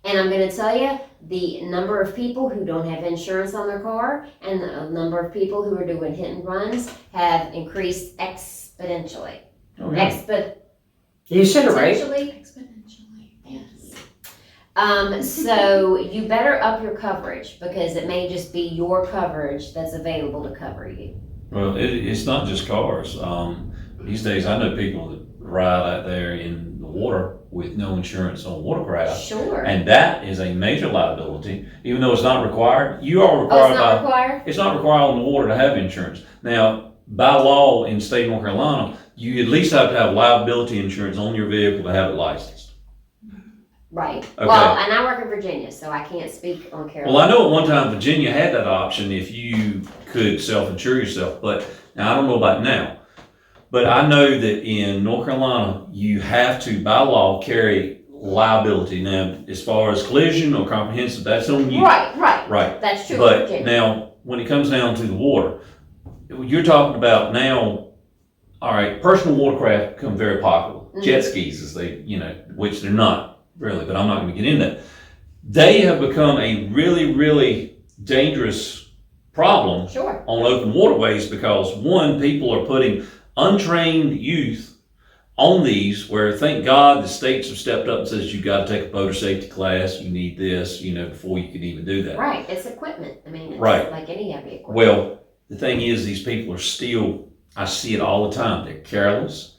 And I'm going to tell you, the number of people who don't have insurance on their car and the number of people who are doing hit and runs have increased exponentially. Okay. You said it right. Exponentially, yes. So you better up your coverage because it may just be your coverage that's available to cover you. Well, it's not just cars. These days, I know people that ride out there in the water with no insurance on watercraft. Sure. And that is a major liability, even though it's not required. You are Oh, required it's not required? It's not required on the water to have insurance. Now, by law in the state of North Carolina, you at least have to have liability insurance on your vehicle to have it licensed. Right. Okay. Well, and I work in Virginia, so I can't speak on Carolina. Well, I know at one time Virginia had that option if you could self-insure yourself, but now I don't know about now. But I know that in North Carolina, you have to, by law, carry liability. Now, as far as collision or comprehensive, that's on you. Right. That's true. But Virginia. now, when it comes down to the water, you're talking about now, all right, personal watercraft become very popular. Mm-hmm. Jet skis, as they, which they're not really, but I'm not going to get into that. They have become a really, really dangerous problem Sure. on open waterways because, one, people are putting untrained youth on these where, thank God, the states have stepped up and says you've got to take a boater safety class, you need this, before you can even do that. Right. It's equipment. I mean, it's Right. like any heavy equipment. Well, the thing is, these people are still, I see it all the time, they're careless.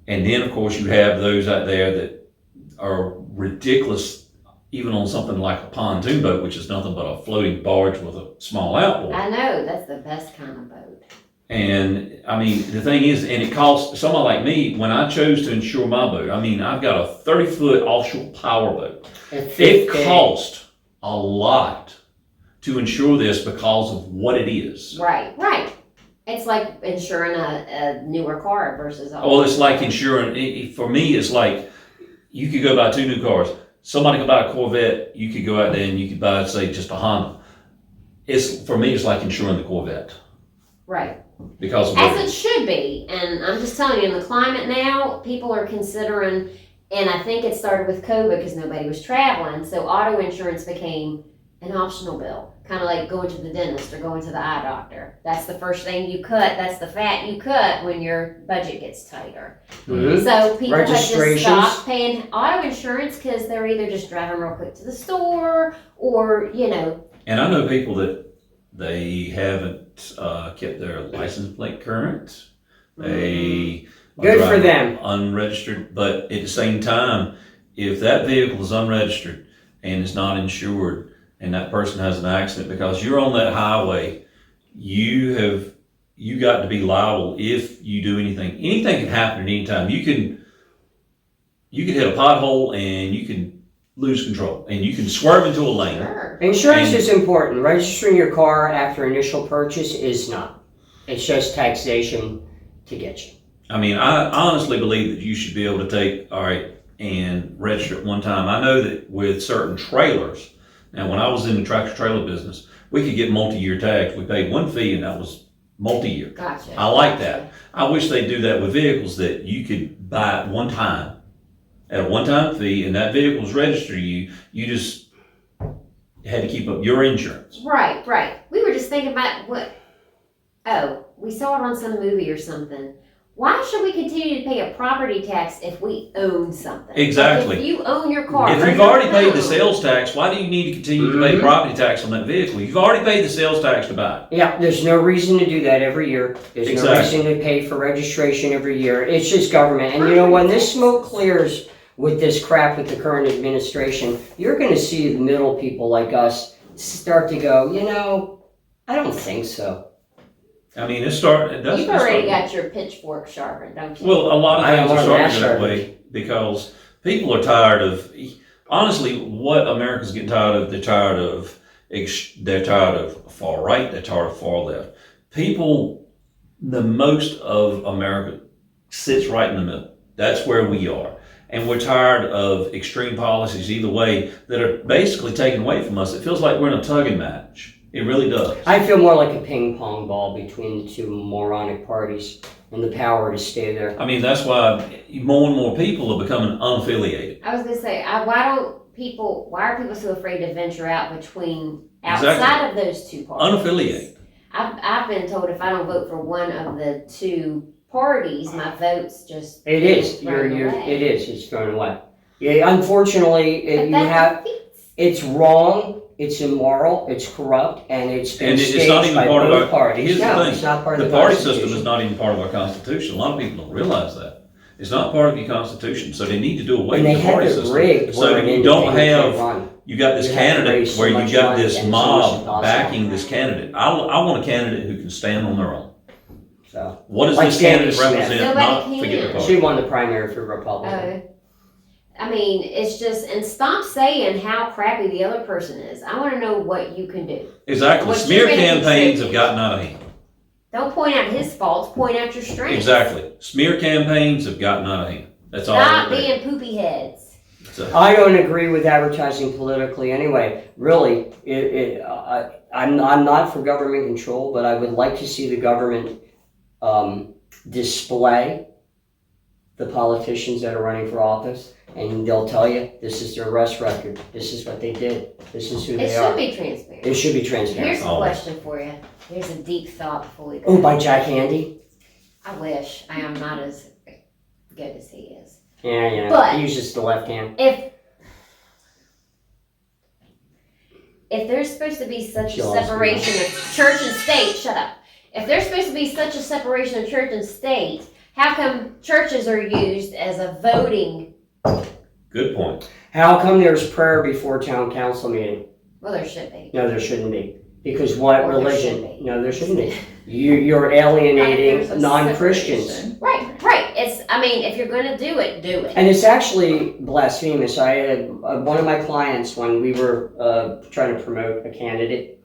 And then, of course, you have those out there that are ridiculous, even on something like a pontoon boat, which is nothing but a floating barge with a small outboard. I know. That's the best kind of boat. And I mean, the thing is, and it costs someone like me, when I chose to insure my boat, I mean, I've got a 30-foot offshore power boat. It cost a lot to insure this because of what it is. Right. It's like insuring a newer car versus a Well, it's like insuring, for me, it's like you could go buy two new cars. Somebody could buy a Corvette, you could go out there and you could buy, say, just a Honda. For me, it's like insuring the Corvette. Right. Because of As it should be. And I'm just telling you, in the climate now, people are considering, and I think it started with COVID because nobody was traveling, so auto insurance became an optional bill. Kind of like going to the dentist or going to the eye doctor. That's the first thing you cut. That's the fat you cut when your budget gets tighter. Mhm. So people have just Registrations. stopped paying auto insurance because they're either just driving real quick to the store or, And I know people that they haven't kept their license plate current. They are Good for driving them. Unregistered, but at the same time, if that vehicle is unregistered and it's not insured, and that person has an accident, because you're on that highway, you got to be liable if you do anything. Anything can happen at any time. You could hit a pothole and you can lose control, and you can swerve into a lane. sure. Insurance And- is important. Registering your car after initial purchase is not. It's just taxation to get you. I mean, I honestly believe that you should be able to take, and register at one time. I know that with certain trailers, now when I was in the tractor trailer business, we could get multi-year tags. We paid one fee and that was multi-year. Gotcha. I like that. I wish they'd do that with vehicles, that you could buy it one time at a one-time fee, and that vehicle's registered to you. You just had to keep up your insurance. Right. We were just thinking about we saw it on some movie or something. Why should we continue to pay a property tax if we own something? Exactly. Like if you own your car. If you've already paid the sales tax, why do you need to continue to pay property tax on that vehicle? You've already paid the sales tax to buy it. Yeah, there's no reason to do that every year. There's no Exactly. reason to pay for registration every year. It's just government. And you know, when this smoke clears with this crap with the current administration, you're going to see the middle people like us start to go, you know, I don't think so. I mean, it's starting. You've already got your pitchfork sharpened, don't you? Well, a lot of I things don't are want starting that that way because people are tired of. Honestly, what Americans get tired of, they're tired of far right, they're tired of far left. People, the most of America sits right in the middle. That's where we are. And we're tired of extreme policies either way that are basically taken away from us. It feels like we're in a tugging match. It really does. I feel more like a ping pong ball between the two moronic parties and the power to stay there. I mean, that's why more and more people are becoming unaffiliated. I was gonna say, why are people so afraid to venture out outside Exactly. of those two parties? Unaffiliated. I've been told if I don't vote for one of the two parties, my vote's just It is. thrown away. It is. It's thrown away. Yeah, unfortunately, But you that have. defeats. It's wrong. It's immoral. It's corrupt, and it's been And staged it's not even by part of both our. parties. Here's No, the thing: it's not part of the the party Constitution. system is not even part of our Constitution. A lot of people don't realize that it's not part of your Constitution. So they need to do away And they with the have party it system, rigged so where that an you don't independent can't have. run. You got this You have to candidate raise so where you much got money this and so mob much possible. backing this candidate. I want a candidate who can stand on their own. So What does Like this candidate Sandy Smith. represent? Nobody Not can. forget the she party. won the primary for Republican. I mean, it's just, and stop saying how crappy the other person is. I want to know what you can do. Exactly. What Smear you're gonna campaigns have contribute. gotten out of hand. Don't point out his faults, point out your strengths. Exactly. Smear campaigns have gotten out of hand. That's all. Stop they're doing. being poopy heads. So- I don't agree with advertising politically anyway. Really, I'm not for government control, but I would like to see the government display the politicians that are running for office, and they'll tell you this is their arrest record, this is what they did, this is who It they should are. be transparent. It should be transparent. Here's a Always. question for you. Here's a deep thought before we go. Oh, by Jack Handy? I wish I am not as good as he is. Yeah, you know, But- he uses the left hand. If there's supposed to be such a She'll always be separation of church and state, shut up. If there's supposed to be such a separation of church and state, how come churches are used as a voting? Good point. How come there's prayer before town council meeting? Well, there should be. No, there shouldn't be. Because what Well, there religion? should be. No, there shouldn't be. You're There's alienating a non-Christians. separation. Right. I mean, if you're gonna do it, do it. And it's actually blasphemous. I had one of my clients when we were trying to promote a candidate.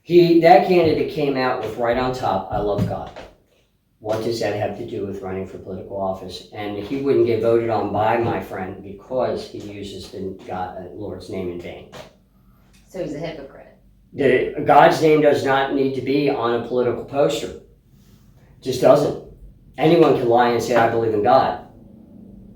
That candidate came out with right on top, "I love God." What does that have to do with running for political office? And he wouldn't get voted on by my friend because he uses the Lord's name in vain. So he's a hypocrite. God's name does not need to be on a political poster. Just doesn't. Anyone can lie and say, "I believe in God."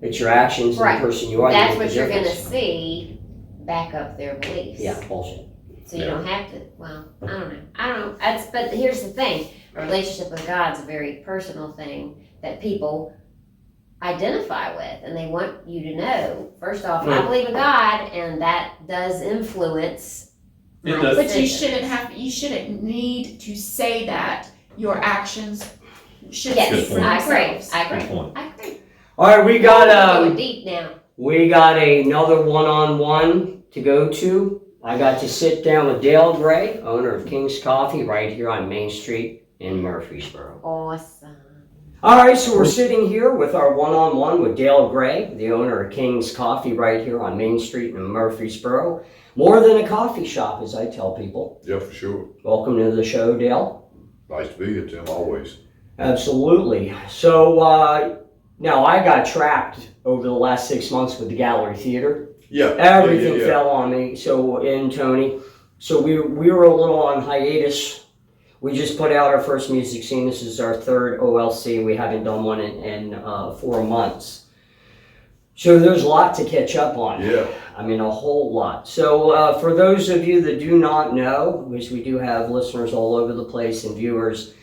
It's your actions and Right. the person you are that That's make what the you're gonna difference. see back up their beliefs. Yeah, bullshit. So you don't have to, well, I don't know. But here's the thing, a relationship with God's a very personal thing that people identify with, and they want you to know, first off, I believe in God, and that does influence It my does. But you decisions. shouldn't need to say that. Your actions should Yes, Good speak point. for I agree, themselves. I Good agree, point. I agree. All right, we Going got deep now. another one-on-one to go to. I got to sit down with Dail Gray, owner of King's Coffee, right here on Main Street in Murfreesboro. Awesome. All right, so we're sitting here with our one-on-one with Dail Gray, the owner of King's Coffee right here on Main Street in Murfreesboro. More than a coffee shop, as I tell people. Yeah, for sure. Welcome to the show, Dail. Nice to be here, Tim, always. Absolutely. So now I got trapped over the last 6 months with the Gallery Theater. Yeah. Everything yeah. fell on me. So and Tony. So we were a little on hiatus. We just put out our first music scene. This is our third OLC. We haven't done one in 4 months. So there's a lot to catch up on. Yeah. I mean, a whole lot. So for those of you that do not know, which we do have listeners all over the place and viewers,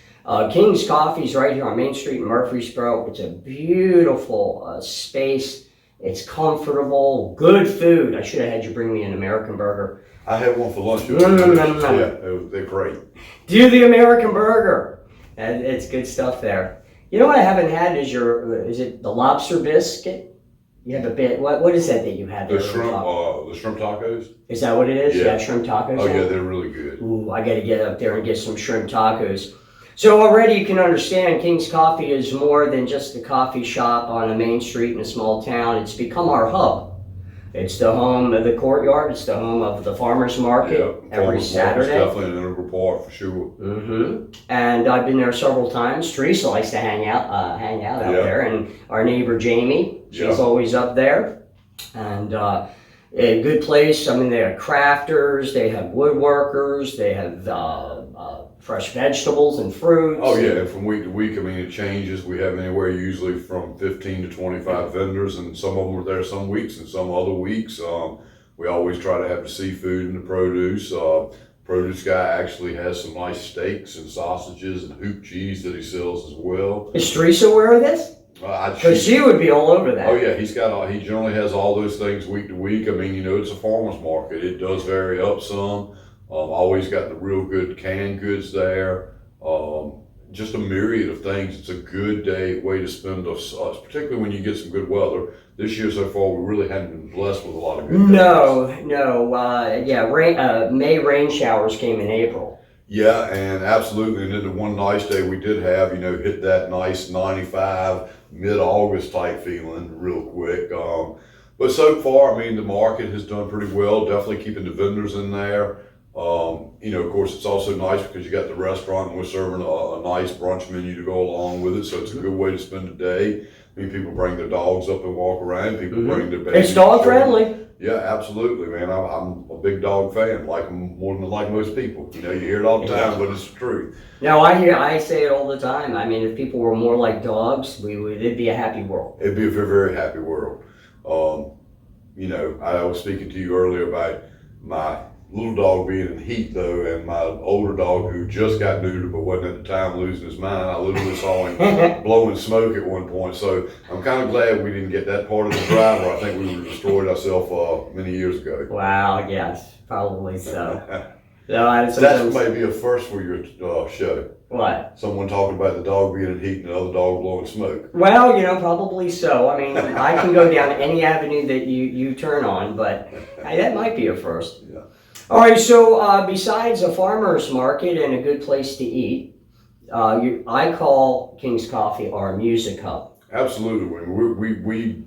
King's Coffee is right here on Main Street in Murfreesboro. It's a beautiful space. It's comfortable, good food. I should have had you bring me an American burger. I had one for lunch. No. Yeah, they're great. Do the American burger. And it's good stuff there. You know what I haven't had is is it the lobster biscuit? You have a bit. What is that you had there? The shrimp tacos. Is that what it is? Yeah. Shrimp tacos. Oh yeah, they're really good. Ooh, I got to get up there and get some shrimp tacos. So already you can understand King's Coffee is more than just a coffee shop on a main street in a small town. It's become our hub. It's the home of the courtyard. It's the home of the farmers market every Saturday. Definitely an integral part for sure. Mm-hmm. And I've been there several times. Teresa likes to hang out out there, and our neighbor Jayme, she's always up there. And a good place. I mean, they have crafters, they have woodworkers, they have fresh vegetables and fruits. Oh yeah, and from week to week, I mean, it changes. We have anywhere usually from 15 to 25 vendors, and some of them are there some weeks and some other weeks. We always try to have the seafood and the produce. Produce guy actually has some nice steaks and sausages and hoop cheese that he sells as well. Is Teresa aware of this? Because she would be all over that. Oh yeah, he generally has all those things week to week. I mean, it's a farmer's market. It does vary up some. Always got the real good canned goods there. Just a myriad of things. It's a good way to spend, particularly when you get some good weather. This year so far, we really haven't been blessed with a lot of good days. May rain showers came in April. Yeah, and absolutely. And then the one nice day we did have, hit that nice 95 mid-August type feeling real quick. But so far, I mean, the market has done pretty well. Definitely keeping the vendors in there. Of course, it's also nice because you got the restaurant and we're serving a nice brunch menu to go along with it. So it's a good way to spend the day. I mean, people bring their dogs up and walk around. People bring their babies. It's dog friendly. Yeah, absolutely, man. I'm a big dog fan, like more than like most people. You hear it all the time, but it's the truth. No, I say it all the time. I mean, if people were more like dogs, it'd be a happy world. It'd be a very, very happy world. I was speaking to you earlier about my little dog being in heat though, and my older dog who just got neutered but wasn't at the time losing his mind. I literally saw him blowing smoke at one point. So I'm kind of glad we didn't get that part of the drive where I think we would have destroyed ourselves many years ago. Wow, yes, probably so. That may be a first for your show. What? Someone talking about the dog being in heat and the other dog blowing smoke. Well, probably so. I mean, I can go down any avenue that you turn on, but that might be a first. Yeah. All right, so besides a farmer's market and a good place to eat, I call King's Coffee our music hub. Absolutely. We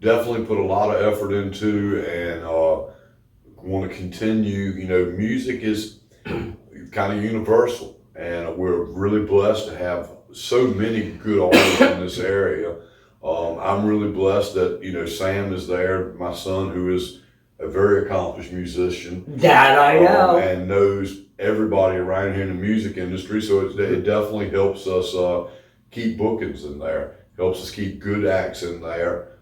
definitely put a lot of effort into and want to continue. Music is kind of universal, and we're really blessed to have so many good artists in this area. I'm really blessed that, Sam is there, my son, who is a very accomplished musician. That I know. And knows everybody around here in the music industry. So it definitely helps us keep bookings in there. Helps us keep good acts in there.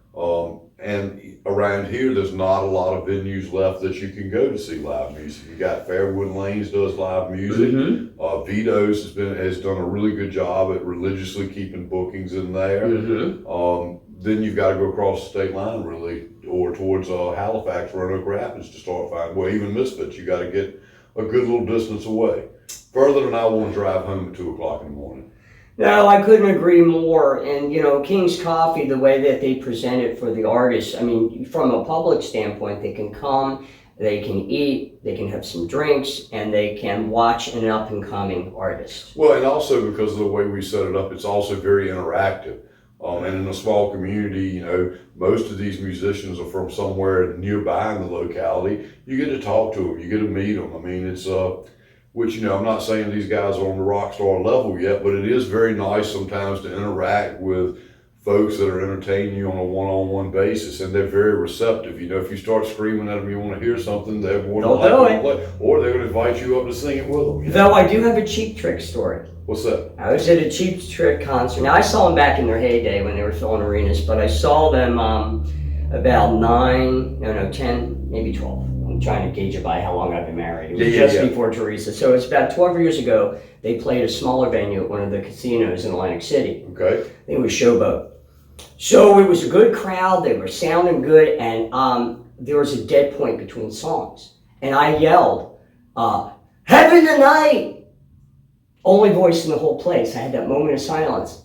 And around here, there's not a lot of venues left that you can go to see live music. You got Fairwood Lanes does live music. Mm-hmm. Vito's has done a really good job at religiously keeping bookings in there. Mm-hmm. Then you've got to go across the state line really, or towards Halifax, Roanoke Rapids to start finding. Well, even Misfits, you got to get a good little distance away. Further than I want to drive home at 2 o'clock in the morning. No, I couldn't agree more. And, King's Coffee, the way that they present it for the artists, I mean, from a public standpoint, they can come, they can eat, they can have some drinks, and they can watch an up-and-coming artist. Well, and also because of the way we set it up, it's also very interactive. And in a small community, most of these musicians are from somewhere nearby in the locality. You get to talk to them, you get to meet them. I mean, it's which, I'm not saying these guys are on the rock star level yet, but it is very nice sometimes to interact with folks that are entertaining you on a one-on-one basis, and they're very receptive. If you start screaming at them, you want to hear something, they're more than likely to play, or they're going to invite you up to sing it with them. Though I do have a Cheap Trick story. What's that? I was at a Cheap Trick concert. Now, I saw them back in their heyday when they were filling arenas, but I saw them about 10, maybe 12. I'm trying to gauge it by how long I've been married. It was Yeah, just before Teresa. So it's about 12 years ago. They played a smaller venue at one of the casinos in Atlantic City. Okay. I think it was Showboat. So it was a good crowd. They were sounding good, and there was a dead point between songs. And I yelled, "Heaven Tonight!" Only voice in the whole place. I had that moment of silence.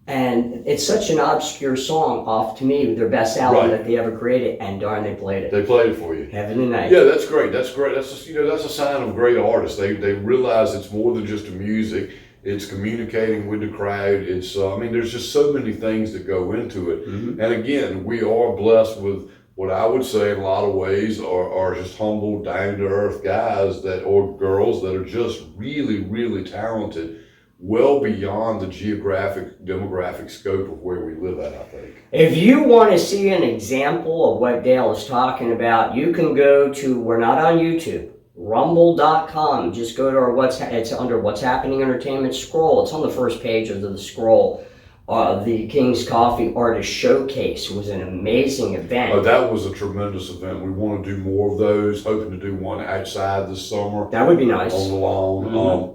And it's such an obscure song off to me, their best album that they ever created, and darn, they played it. They played it for you. Heaven Tonight. Yeah, that's great. That's great. That's just, that's a sign of great artists. They realize it's more than just a music. It's communicating with the crowd. It's there's just so many things that go into it. Mm-hmm. And again, we are blessed with what I would say in a lot of ways are just humble, down to earth guys or girls that are just really, really talented, well beyond the demographic scope of where we live at, I think. If you want to see an example of what Dail is talking about, you can go to, we're not on YouTube, rumble.com. Just go to it's under What's Happening Entertainment scroll. It's on the first page of the scroll. The King's Coffee Artist Showcase was an amazing event. Oh, that was a tremendous event. We want to do more of those, hoping to do one outside this summer. That would be nice. On the lawn.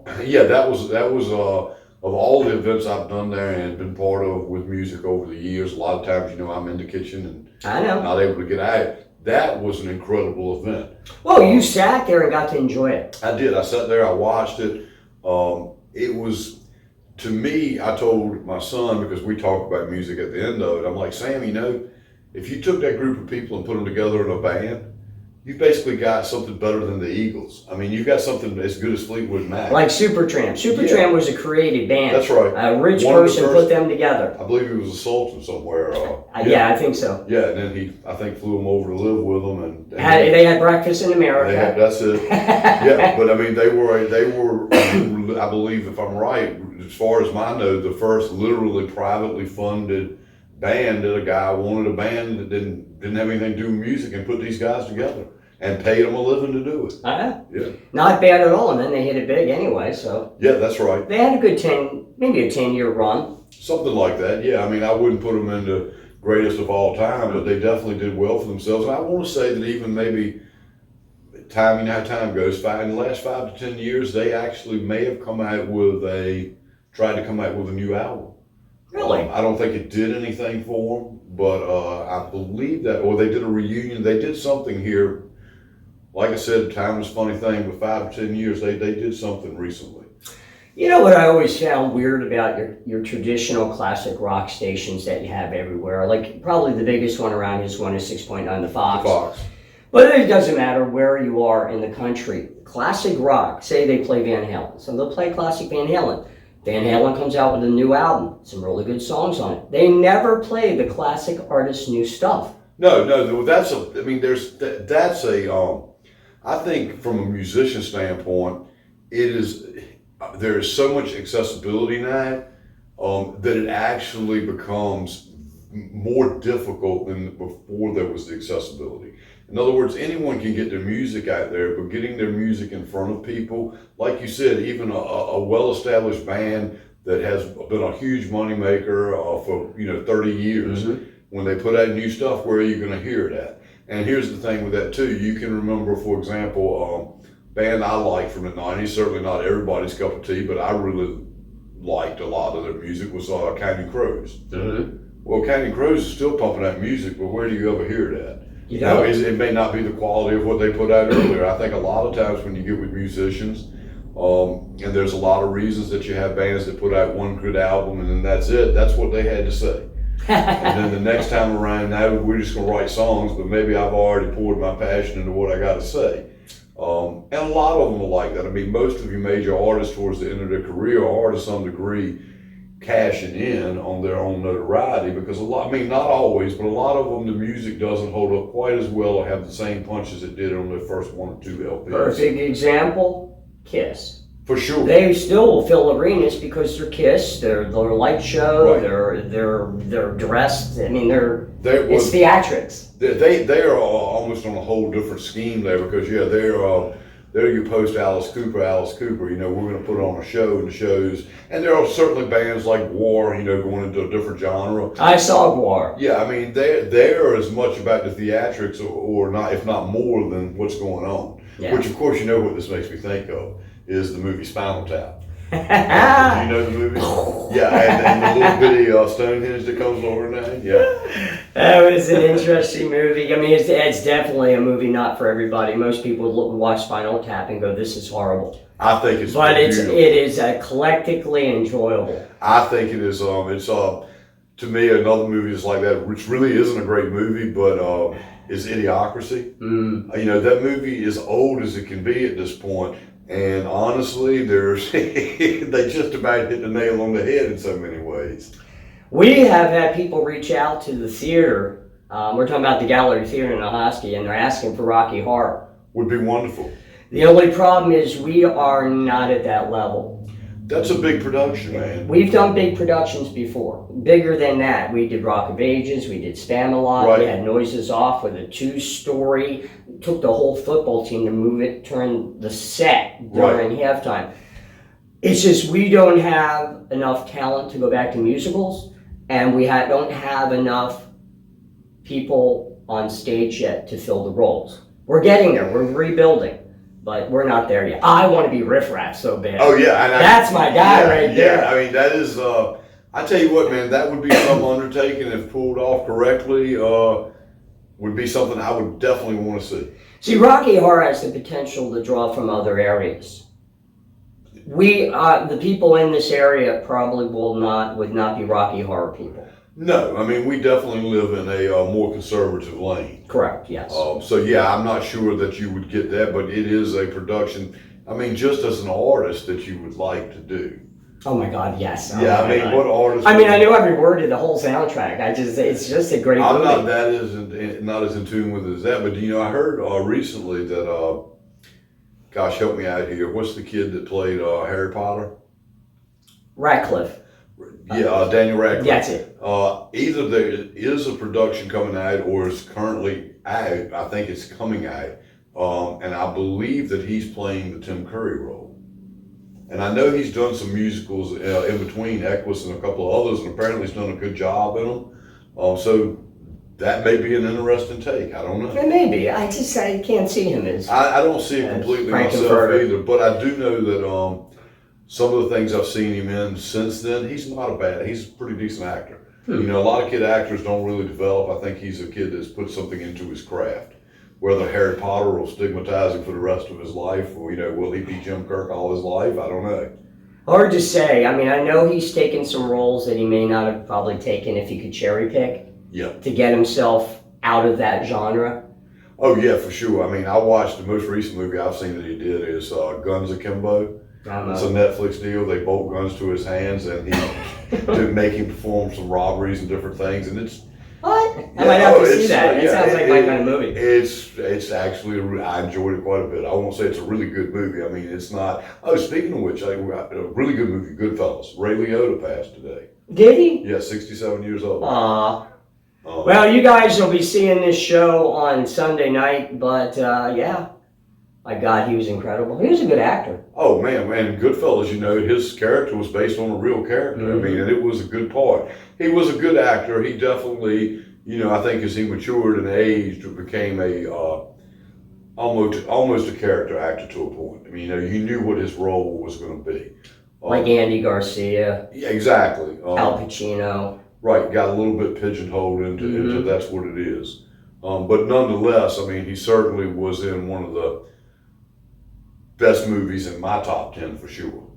Mm-hmm. That was of all the events I've done there and been part of with music over the years. A lot of times, I'm in the kitchen and I know. Not able to get out. That was an incredible event. Well, you sat there and got to enjoy it. I did. I sat there. I watched it. It was. To me, I told my son, because we talk about music at the end of it, I'm like, Sam, if you took that group of people and put them together in a band, you basically got something better than the Eagles. I mean, you've got something as good as Fleetwood Mac. Like Supertramp. Supertramp was a created band. That's right. A rich person put them together. I believe he was a sultan somewhere. Yeah, I think so. Yeah, and then I think flew him over to live with them, and they had breakfast in America. That's it. Yeah, but I mean, they were. I believe, if I'm right, as far as I know, the first literally privately funded band that a guy wanted a band that didn't have anything to do with music and put these guys together and paid them a living to do it. Yeah. Not bad at all, and then they hit it big anyway, so. Yeah, that's right. They had a good 10-year run. Something like that, yeah. I mean, I wouldn't put them into greatest of all time, but they definitely did well for themselves. And I want to say that even maybe time, you know how time goes, in the last 5 to 10 years, they actually may have tried to come out with a new album. Really? I don't think it did anything for them, but I believe that, or they did a reunion. They did something here. Like I said, time is a funny thing. With 5 to 10 years, they did something recently. You know what I always found weird about your traditional classic rock stations that you have everywhere? Like, probably the biggest one around is 106.9, the Fox. The Fox. But it doesn't matter where you are in the country. Classic rock, say they play Van Halen. So they'll play classic Van Halen. Van Halen comes out with a new album, some really good songs on it. They never play the classic artist's new stuff. No, I think from a musician standpoint, there is so much accessibility now that it actually becomes more difficult than before there was the accessibility. In other words, anyone can get their music out there, but getting their music in front of people, like you said, even a well-established band that has been a huge moneymaker for 30 years, mm-hmm. When they put out new stuff, where are you going to hear it at? And here's the thing with that too. You can remember, for example, band I liked from the 90s, certainly not everybody's cup of tea, but I really liked a lot of their music, was Counting Crows. Mm-hmm. Well, Counting Crows is still pumping out music, but where do you ever hear it at? It may not be the quality of what they put out earlier. I think a lot of times when you get with musicians, and there's a lot of reasons that you have bands that put out one good album and then that's it. That's what they had to say. And then the next time around, now we're just going to write songs, but maybe I've already poured my passion into what I got to say. And a lot of them are like that. I mean, most of your major artists towards the end of their career are to some degree cashing in on their own notoriety, because not always, but a lot of them, the music doesn't hold up quite as well or have the same punch as it did on their first 1 or 2 LPs. Perfect example, Kiss. For sure. They still will fill arenas because they're Kiss, they're light show, right. they're dressed, I mean, it's theatrics. They are almost on a whole different scheme there, because they're there you post Alice Cooper, you know, we're going to put on a show and the shows. And there are certainly bands like War, you know, going into a different genre. I saw War. Yeah, I mean, they're as much about the theatrics or not, if not more than what's going on. Yeah. Which, of course, you know what this makes me think of is the movie Spinal Tap. Do you know the movie? Yeah, and the little bitty Stonehenge that comes over now. Yeah. That was an interesting movie. I mean, it's definitely a movie not for everybody. Most people look and watch Spinal Tap and go, "This is horrible." I think it's but beautiful. it is collectively enjoyable. I think it is. It's to me another movie is like that, which really isn't a great movie, but is Idiocracy. You know, that movie is old as it can be at this point. And honestly, they just about hit the nail on the head in so many ways. We have had people reach out to the theater. We're talking about the Gallery Theater in Ahoskie, and they're asking for Rocky Horror. Would be wonderful. The only problem is we are not at that level. That's a big production, man. We've done big productions before. Bigger than that. We did Rock of Ages, we did Spamalot, Right. We had Noises Off with a 2-story. Took the whole football team to move it, turn the set during halftime. It's just we don't have enough talent to go back to musicals, and we don't have enough people on stage yet to fill the roles. We're getting there, we're rebuilding, but we're not there yet. I want to be Riff Raff so bad. Oh yeah, and that's my guy right there. Yeah, I mean that is. I tell you what, man, that would be some undertaking if pulled off correctly. Would be something I would definitely want to see. See, Rocky Horror has the potential to draw from other areas. The people in this area probably would not be Rocky Horror people. No, I mean we definitely live in a more conservative lane. Correct. Yes. So yeah, I'm not sure that you would get that, but it is a production. I mean, just as an artist that you would like to do. Oh my God, yes. Yeah, I mean, what artist? I mean, I know every word of the whole soundtrack. it's just a great movie. I'm not as in tune with it as that, but you know, I heard recently that, gosh, help me out here. What's the kid that played Harry Potter? Radcliffe. Yeah, Daniel Radcliffe. That's it. Either there is a production coming out or is currently out. I think it's coming out, and I believe that he's playing the Tim Curry role. And I know he's done some musicals in between Equus and a couple of others, and apparently he's done a good job in them. So that may be an interesting take. I don't know. It may be. I can't see him as. I don't see it completely myself either, but I do know that some of the things I've seen him in since then, he's a pretty decent actor. You know, a lot of kid actors don't really develop. I think he's a kid that's put something into his craft. Whether Harry Potter will stigmatize him for the rest of his life, or, you know, will he be Jim Kirk all his life? I don't know. Hard to say. I mean, I know he's taken some roles that he may not have probably taken if he could cherry pick. Yeah. To get himself out of that genre. Oh yeah, for sure. I mean, I watched the most recent movie I've seen that he did is Guns Akimbo. It's a Netflix deal. They bolt guns to his hands and he to make him perform some robberies and different things, and it's. What? I might have to see that. It sounds like my kind of movie. It's actually, I enjoyed it quite a bit. I won't say it's a really good movie. I mean, it's not. Oh, speaking of which, a really good movie, Goodfellas. Ray Liotta passed today. Did he? Yeah, 67 years old. Well, you guys will be seeing this show on Sunday night, but yeah. My God, he was incredible. He was a good actor. Oh man, Goodfellas, you know, his character was based on a real character. Mm-hmm. I mean, and it was a good part. He was a good actor. He definitely, you know, I think as he matured and aged, became a almost a character actor to a point. I mean, you know, he knew what his role was going to be. Like Andy Garcia. Yeah, exactly. Al Pacino. Right, got a little bit pigeonholed into that's what it is. But nonetheless, I mean, he certainly was in one of the best movies in my top 10 for sure.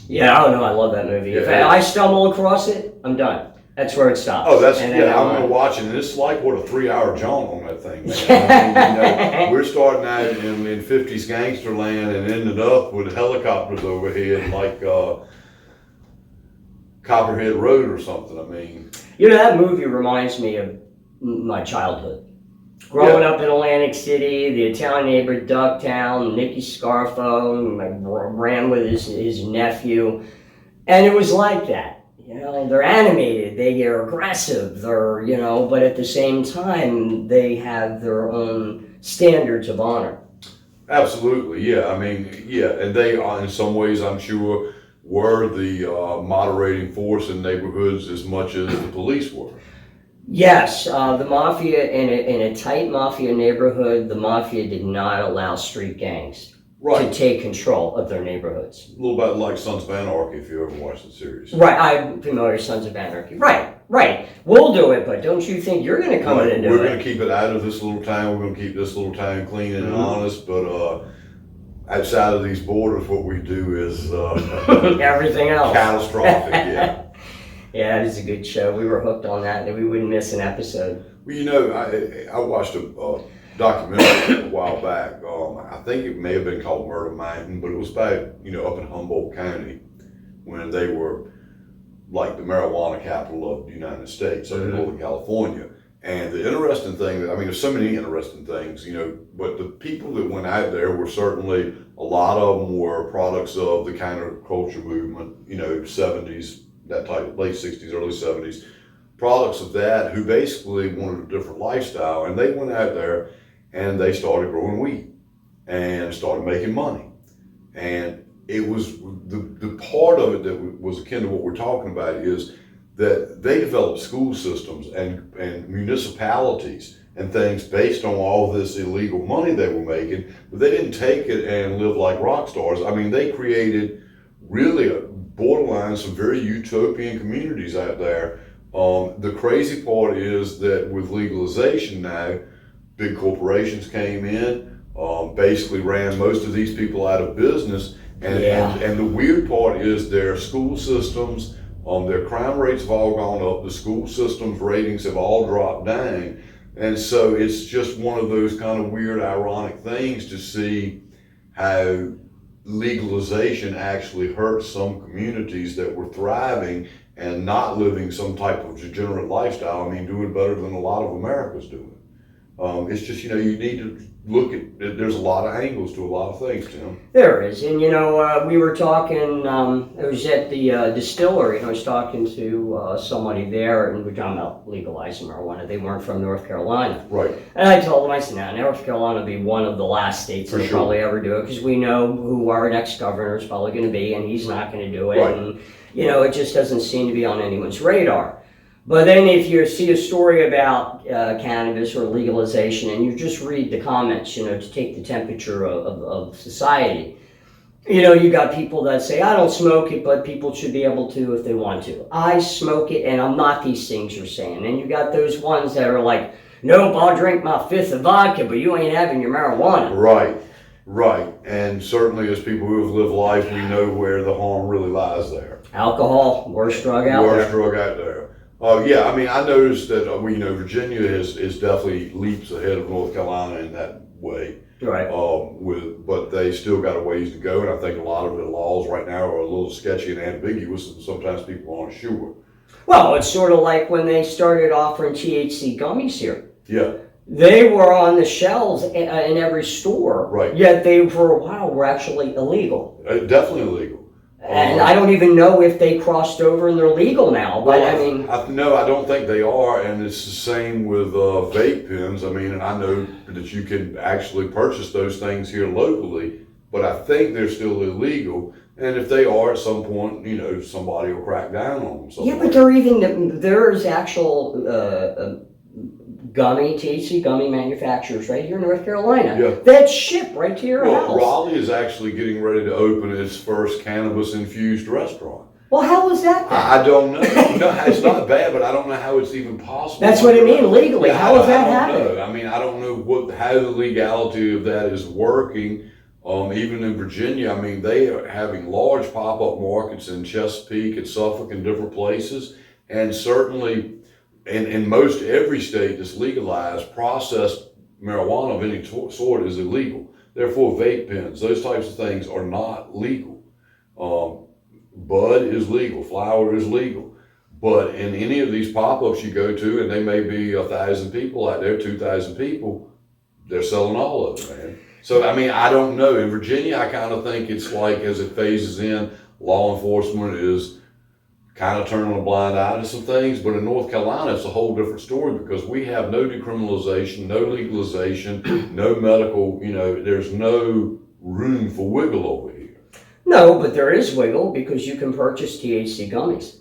Yeah, I don't know. I love that movie. If I stumble across it, I'm done. That's where it stops. Oh, I'm going to watch it. And it's like, what, a 3-hour jaunt on that thing, man. I mean, you know, we're starting out in 50s gangster land and ended up with helicopters overhead like Copperhead Road or something. I mean. You know, that movie reminds me of my childhood. Growing up in Atlantic City, the Italian neighbor Ducktown, Nicky Scarfo, ran with his nephew. And it was like that. You know, they're animated, they get aggressive, they're, you know, but at the same time, they have their own standards of honor. Absolutely, yeah. I mean, yeah, and they are, in some ways, I'm sure, were the moderating force in neighborhoods as much as the police were. Yes, the mafia, in a tight mafia neighborhood, the mafia did not allow street gangs Right. to take control of their neighborhoods. A little bit like Sons of Anarchy, if you ever watched the series. Right, I'm familiar with Sons of Anarchy. Right. We'll do it, but don't you think you're going to come in and do We're it? going to keep it out of this little town. We're going to keep this little town clean and honest, but outside of these borders, what we do is Everything else. catastrophic, yeah. Yeah, it is a good show. We were hooked on that, and we wouldn't miss an episode. Well, you know, I watched a documentary a while back. I think it may have been called Murder Mountain, but it was back, up in Humboldt County when they were like the marijuana capital of the United States, up in Northern California. And the interesting thing, there's so many interesting things, but the people that went out there were certainly, a lot of them were products of the counterculture movement, 70s, that type, late 60s, early 70s, products of that who basically wanted a different lifestyle. And they went out there and they started growing wheat and started making money. And it was the part of it that was akin to what we're talking about is that they developed school systems and municipalities and things based on all this illegal money they were making, but they didn't take it and live like rock stars. They created really borderline some very utopian communities out there. The crazy part is that with legalization now, big corporations came in, basically ran most of these people out of business. And the weird part is their school systems, their crime rates have all gone up, the school systems ratings have all dropped down. And so it's just one of those kind of weird, ironic things to see how legalization actually hurt some communities that were thriving and not living some type of degenerate lifestyle. Doing better than a lot of America's doing. It's just, you need to look at, there's a lot of angles to a lot of things, Tim. There is. And, we were talking, it was at the distillery, and I was talking to somebody there, and we're talking about legalizing marijuana. They weren't from North Carolina. Right. And I told them, I said, now, North Carolina will be one of the last states For that'll sure. probably ever do it, because we know who our next governor is probably going to be, and he's not going to do it. Right. And, it just doesn't seem to be on anyone's radar. But then if you see a story about cannabis or legalization and you just read the comments, to take the temperature of society, you got people that say, I don't smoke it, but people should be able to if they want to. I smoke it and I'm not these things you're saying. And you got those ones that are like, nope, I'll drink my fifth of vodka, but you ain't having your marijuana. Right. And certainly as people who have lived life, we know where the harm really lies there. Alcohol, worst drug out there. Worst drug out there. I noticed that, Virginia is definitely leaps ahead of North Carolina in that way. Right. But they still got a ways to go, and I think a lot of the laws right now are a little sketchy and ambiguous, and sometimes people aren't sure. Well, it's sort of like when they started offering THC gummies here. Yeah. They were on the shelves in every store. Right. Yet they, for a while, were actually illegal. Definitely illegal. And I don't even know if they crossed over and they're legal now, but No, I don't think they are, and it's the same with vape pens. And I know that you can actually purchase those things here locally, but I think they're still illegal. And if they are, at some point, somebody will crack down on them. Yeah, but there's actual THC gummy manufacturers right here in North Carolina that ship right to your house. Raleigh is actually getting ready to open its first cannabis-infused restaurant. Well, how was that? I don't know. No, it's not bad, but I don't know how it's even possible. That's what I mean, legally. How is that happening? I don't know how the legality of that is working. Even in Virginia, they are having large pop-up markets in Chesapeake and Suffolk and different places, and certainly in most every state that's legalized, processed marijuana of any sort is illegal. Therefore, vape pens, those types of things are not legal. Bud is legal, flower is legal. But in any of these pop-ups you go to, and they may be 1,000 people out there, 2,000 people, they're selling all of it, man. So, I don't know. In Virginia, I kind of think it's like as it phases in, law enforcement is kind of turning a blind eye to some things. But in North Carolina, it's a whole different story because we have no decriminalization, no legalization, no medical, there's no room for wiggle over here. No, but there is wiggle because you can purchase THC gummies.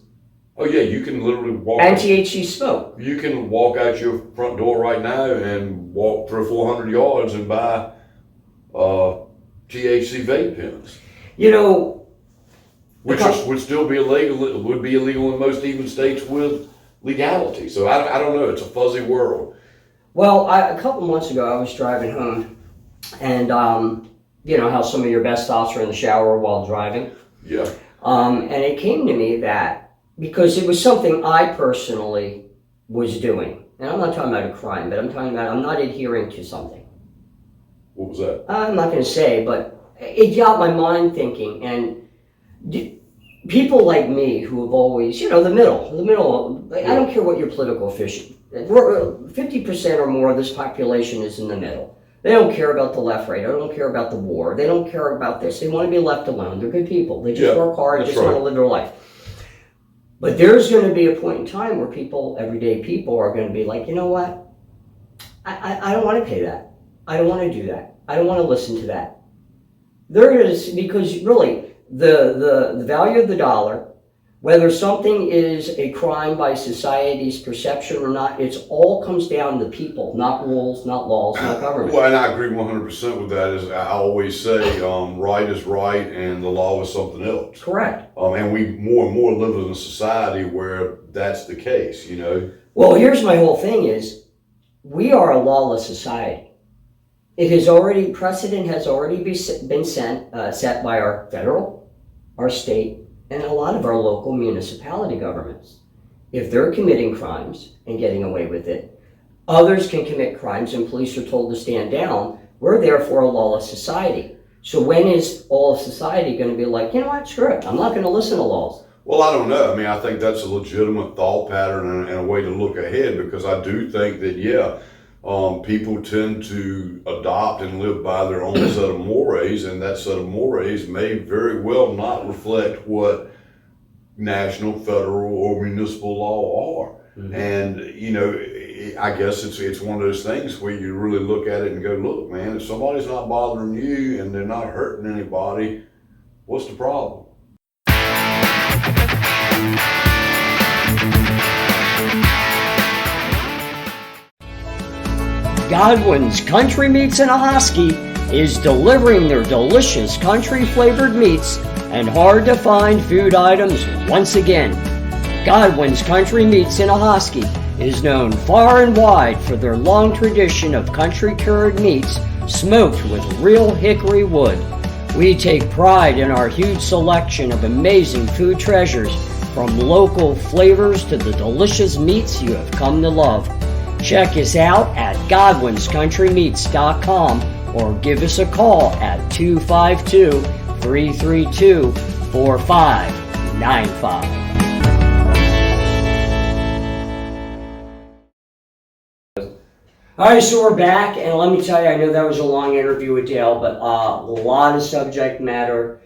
Oh yeah, you can literally walk. And THC smoke. You can walk out your front door right now and walk 300 or 400 yards and buy THC vape pens. Which would still be illegal. It would be illegal in most even states with legality. So I don't know. It's a fuzzy world. Well, a couple months ago, I was driving home, and you know how some of your best thoughts are in the shower while driving. Yeah. And it came to me that because it was something I personally was doing, and I'm not talking about a crime, but I'm talking about I'm not adhering to something. What was that? I'm not going to say, but it got my mind thinking, and people like me who have always, the middle, I don't care what your political official, 50% or more of this population is in the middle. They don't care about the left, right. They don't care about the war. They don't care about this. They want to be left alone. They're good people. They just work hard, just want to live their life. But there's going to be a point in time where people, everyday people, are going to be like, you know what? I don't want to pay that. I don't want to do that. I don't want to listen to that. There is, because really, the value of the dollar, whether something is a crime by society's perception or not, it all comes down to people, not rules, not laws, not government. Well, and I agree 100% with that. As I always say, right is right and the law is something else. Correct. And we more and more live in a society where that's the case, Well, here's my whole thing is, we are a lawless society. Precedent has already been set by our federal, our state, and a lot of our local municipality governments. If they're committing crimes and getting away with it, others can commit crimes and police are told to stand down. We're therefore a lawless society. So when is all of society going to be like, you know what, screw it, I'm not going to listen to laws? Well, I don't know. I mean, I think that's a legitimate thought pattern and a way to look ahead, because I do think that, people tend to adopt and live by their own set of mores, and that set of mores may very well not reflect what national, federal, or municipal law are. Mm-hmm. And, I guess it's one of those things where you really look at it and go, look, man, if somebody's not bothering you and they're not hurting anybody, what's the problem? Godwin's Country Meats in Ahoskie is delivering their delicious country-flavored meats and hard-to-find food items once again. Godwin's Country Meats in Ahoskie is known far and wide for their long tradition of country-cured meats smoked with real hickory wood. We take pride in our huge selection of amazing food treasures, from local flavors to the delicious meats you have come to love. Check us out at godwinscountrymeats.com or give us a call at 252-332-4595. All right, so we're back, and let me tell you, I know that was a long interview with Dail, but a lot of subject matter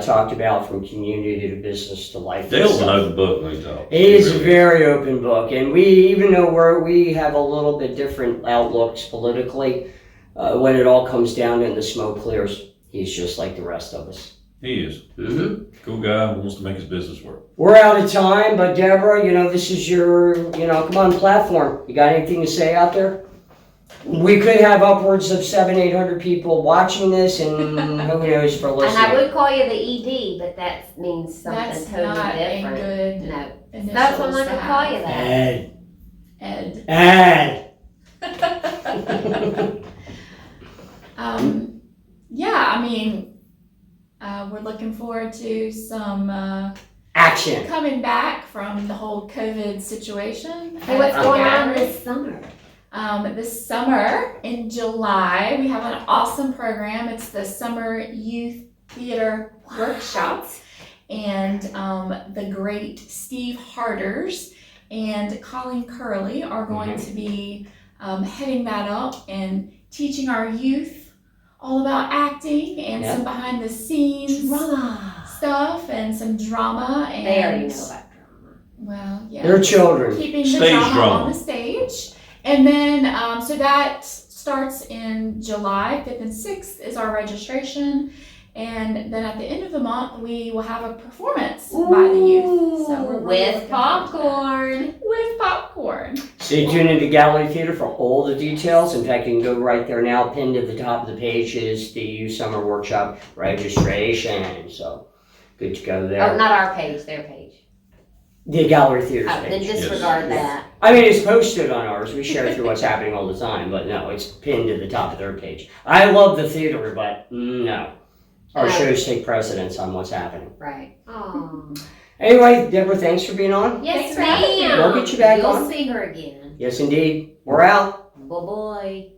talked about, from community to business to life. Dail's an open book when he talks. It is a very open book, and even though we have a little bit different outlooks politically, when it all comes down and the smoke clears, he's just like the rest of us. He is. Mm-hmm. Cool guy, wants to make his business work. We're out of time, but Deborah, this is your, come on, platform. You got anything to say out there? We could have upwards of 700-800 people watching this, and who knows for listening. And I would call you the ED, but that means something That's totally not different. a good No, initials that's what I'm not to gonna call have. you that. Ed. Ed. We're looking forward to some Action. coming back from the whole COVID situation. Hey, what's going on this summer? This summer in July, we have an awesome program. It's the Summer Youth Theater Workshops, and the great Steve Harders and Colleen Curley are going to be heading that up and teaching our youth all about acting and some behind the scenes Drama stuff and some drama. And they already know about drama. Well, yeah. They're children. Keeping the Stage drama drama. on the stage. And then, so that starts in July 5th and 6th is our registration. And then at the end of the month, we will have a performance by the youth. So we're really looking With forward to that. popcorn. With popcorn. Stay tuned into Gallery Theater for all the details. In fact, you can go right there now. Pinned at the top of the page is the Youth Summer Workshop registration. So good to go there. Oh, not our page, their page. The Gallery Theater's Oh, then page. disregard Yes. that. I mean, it's posted on ours. We share through what's happening all the time, but no, it's pinned at the top of their page. I love the theater, but no. Our No. shows take precedence on what's happening. Right. Oh. Anyway, Deborah, thanks for being on. Yes, Thanks for having me. ma'am. We'll get you back You'll on. see her again. Yes, indeed. We're out. Boy.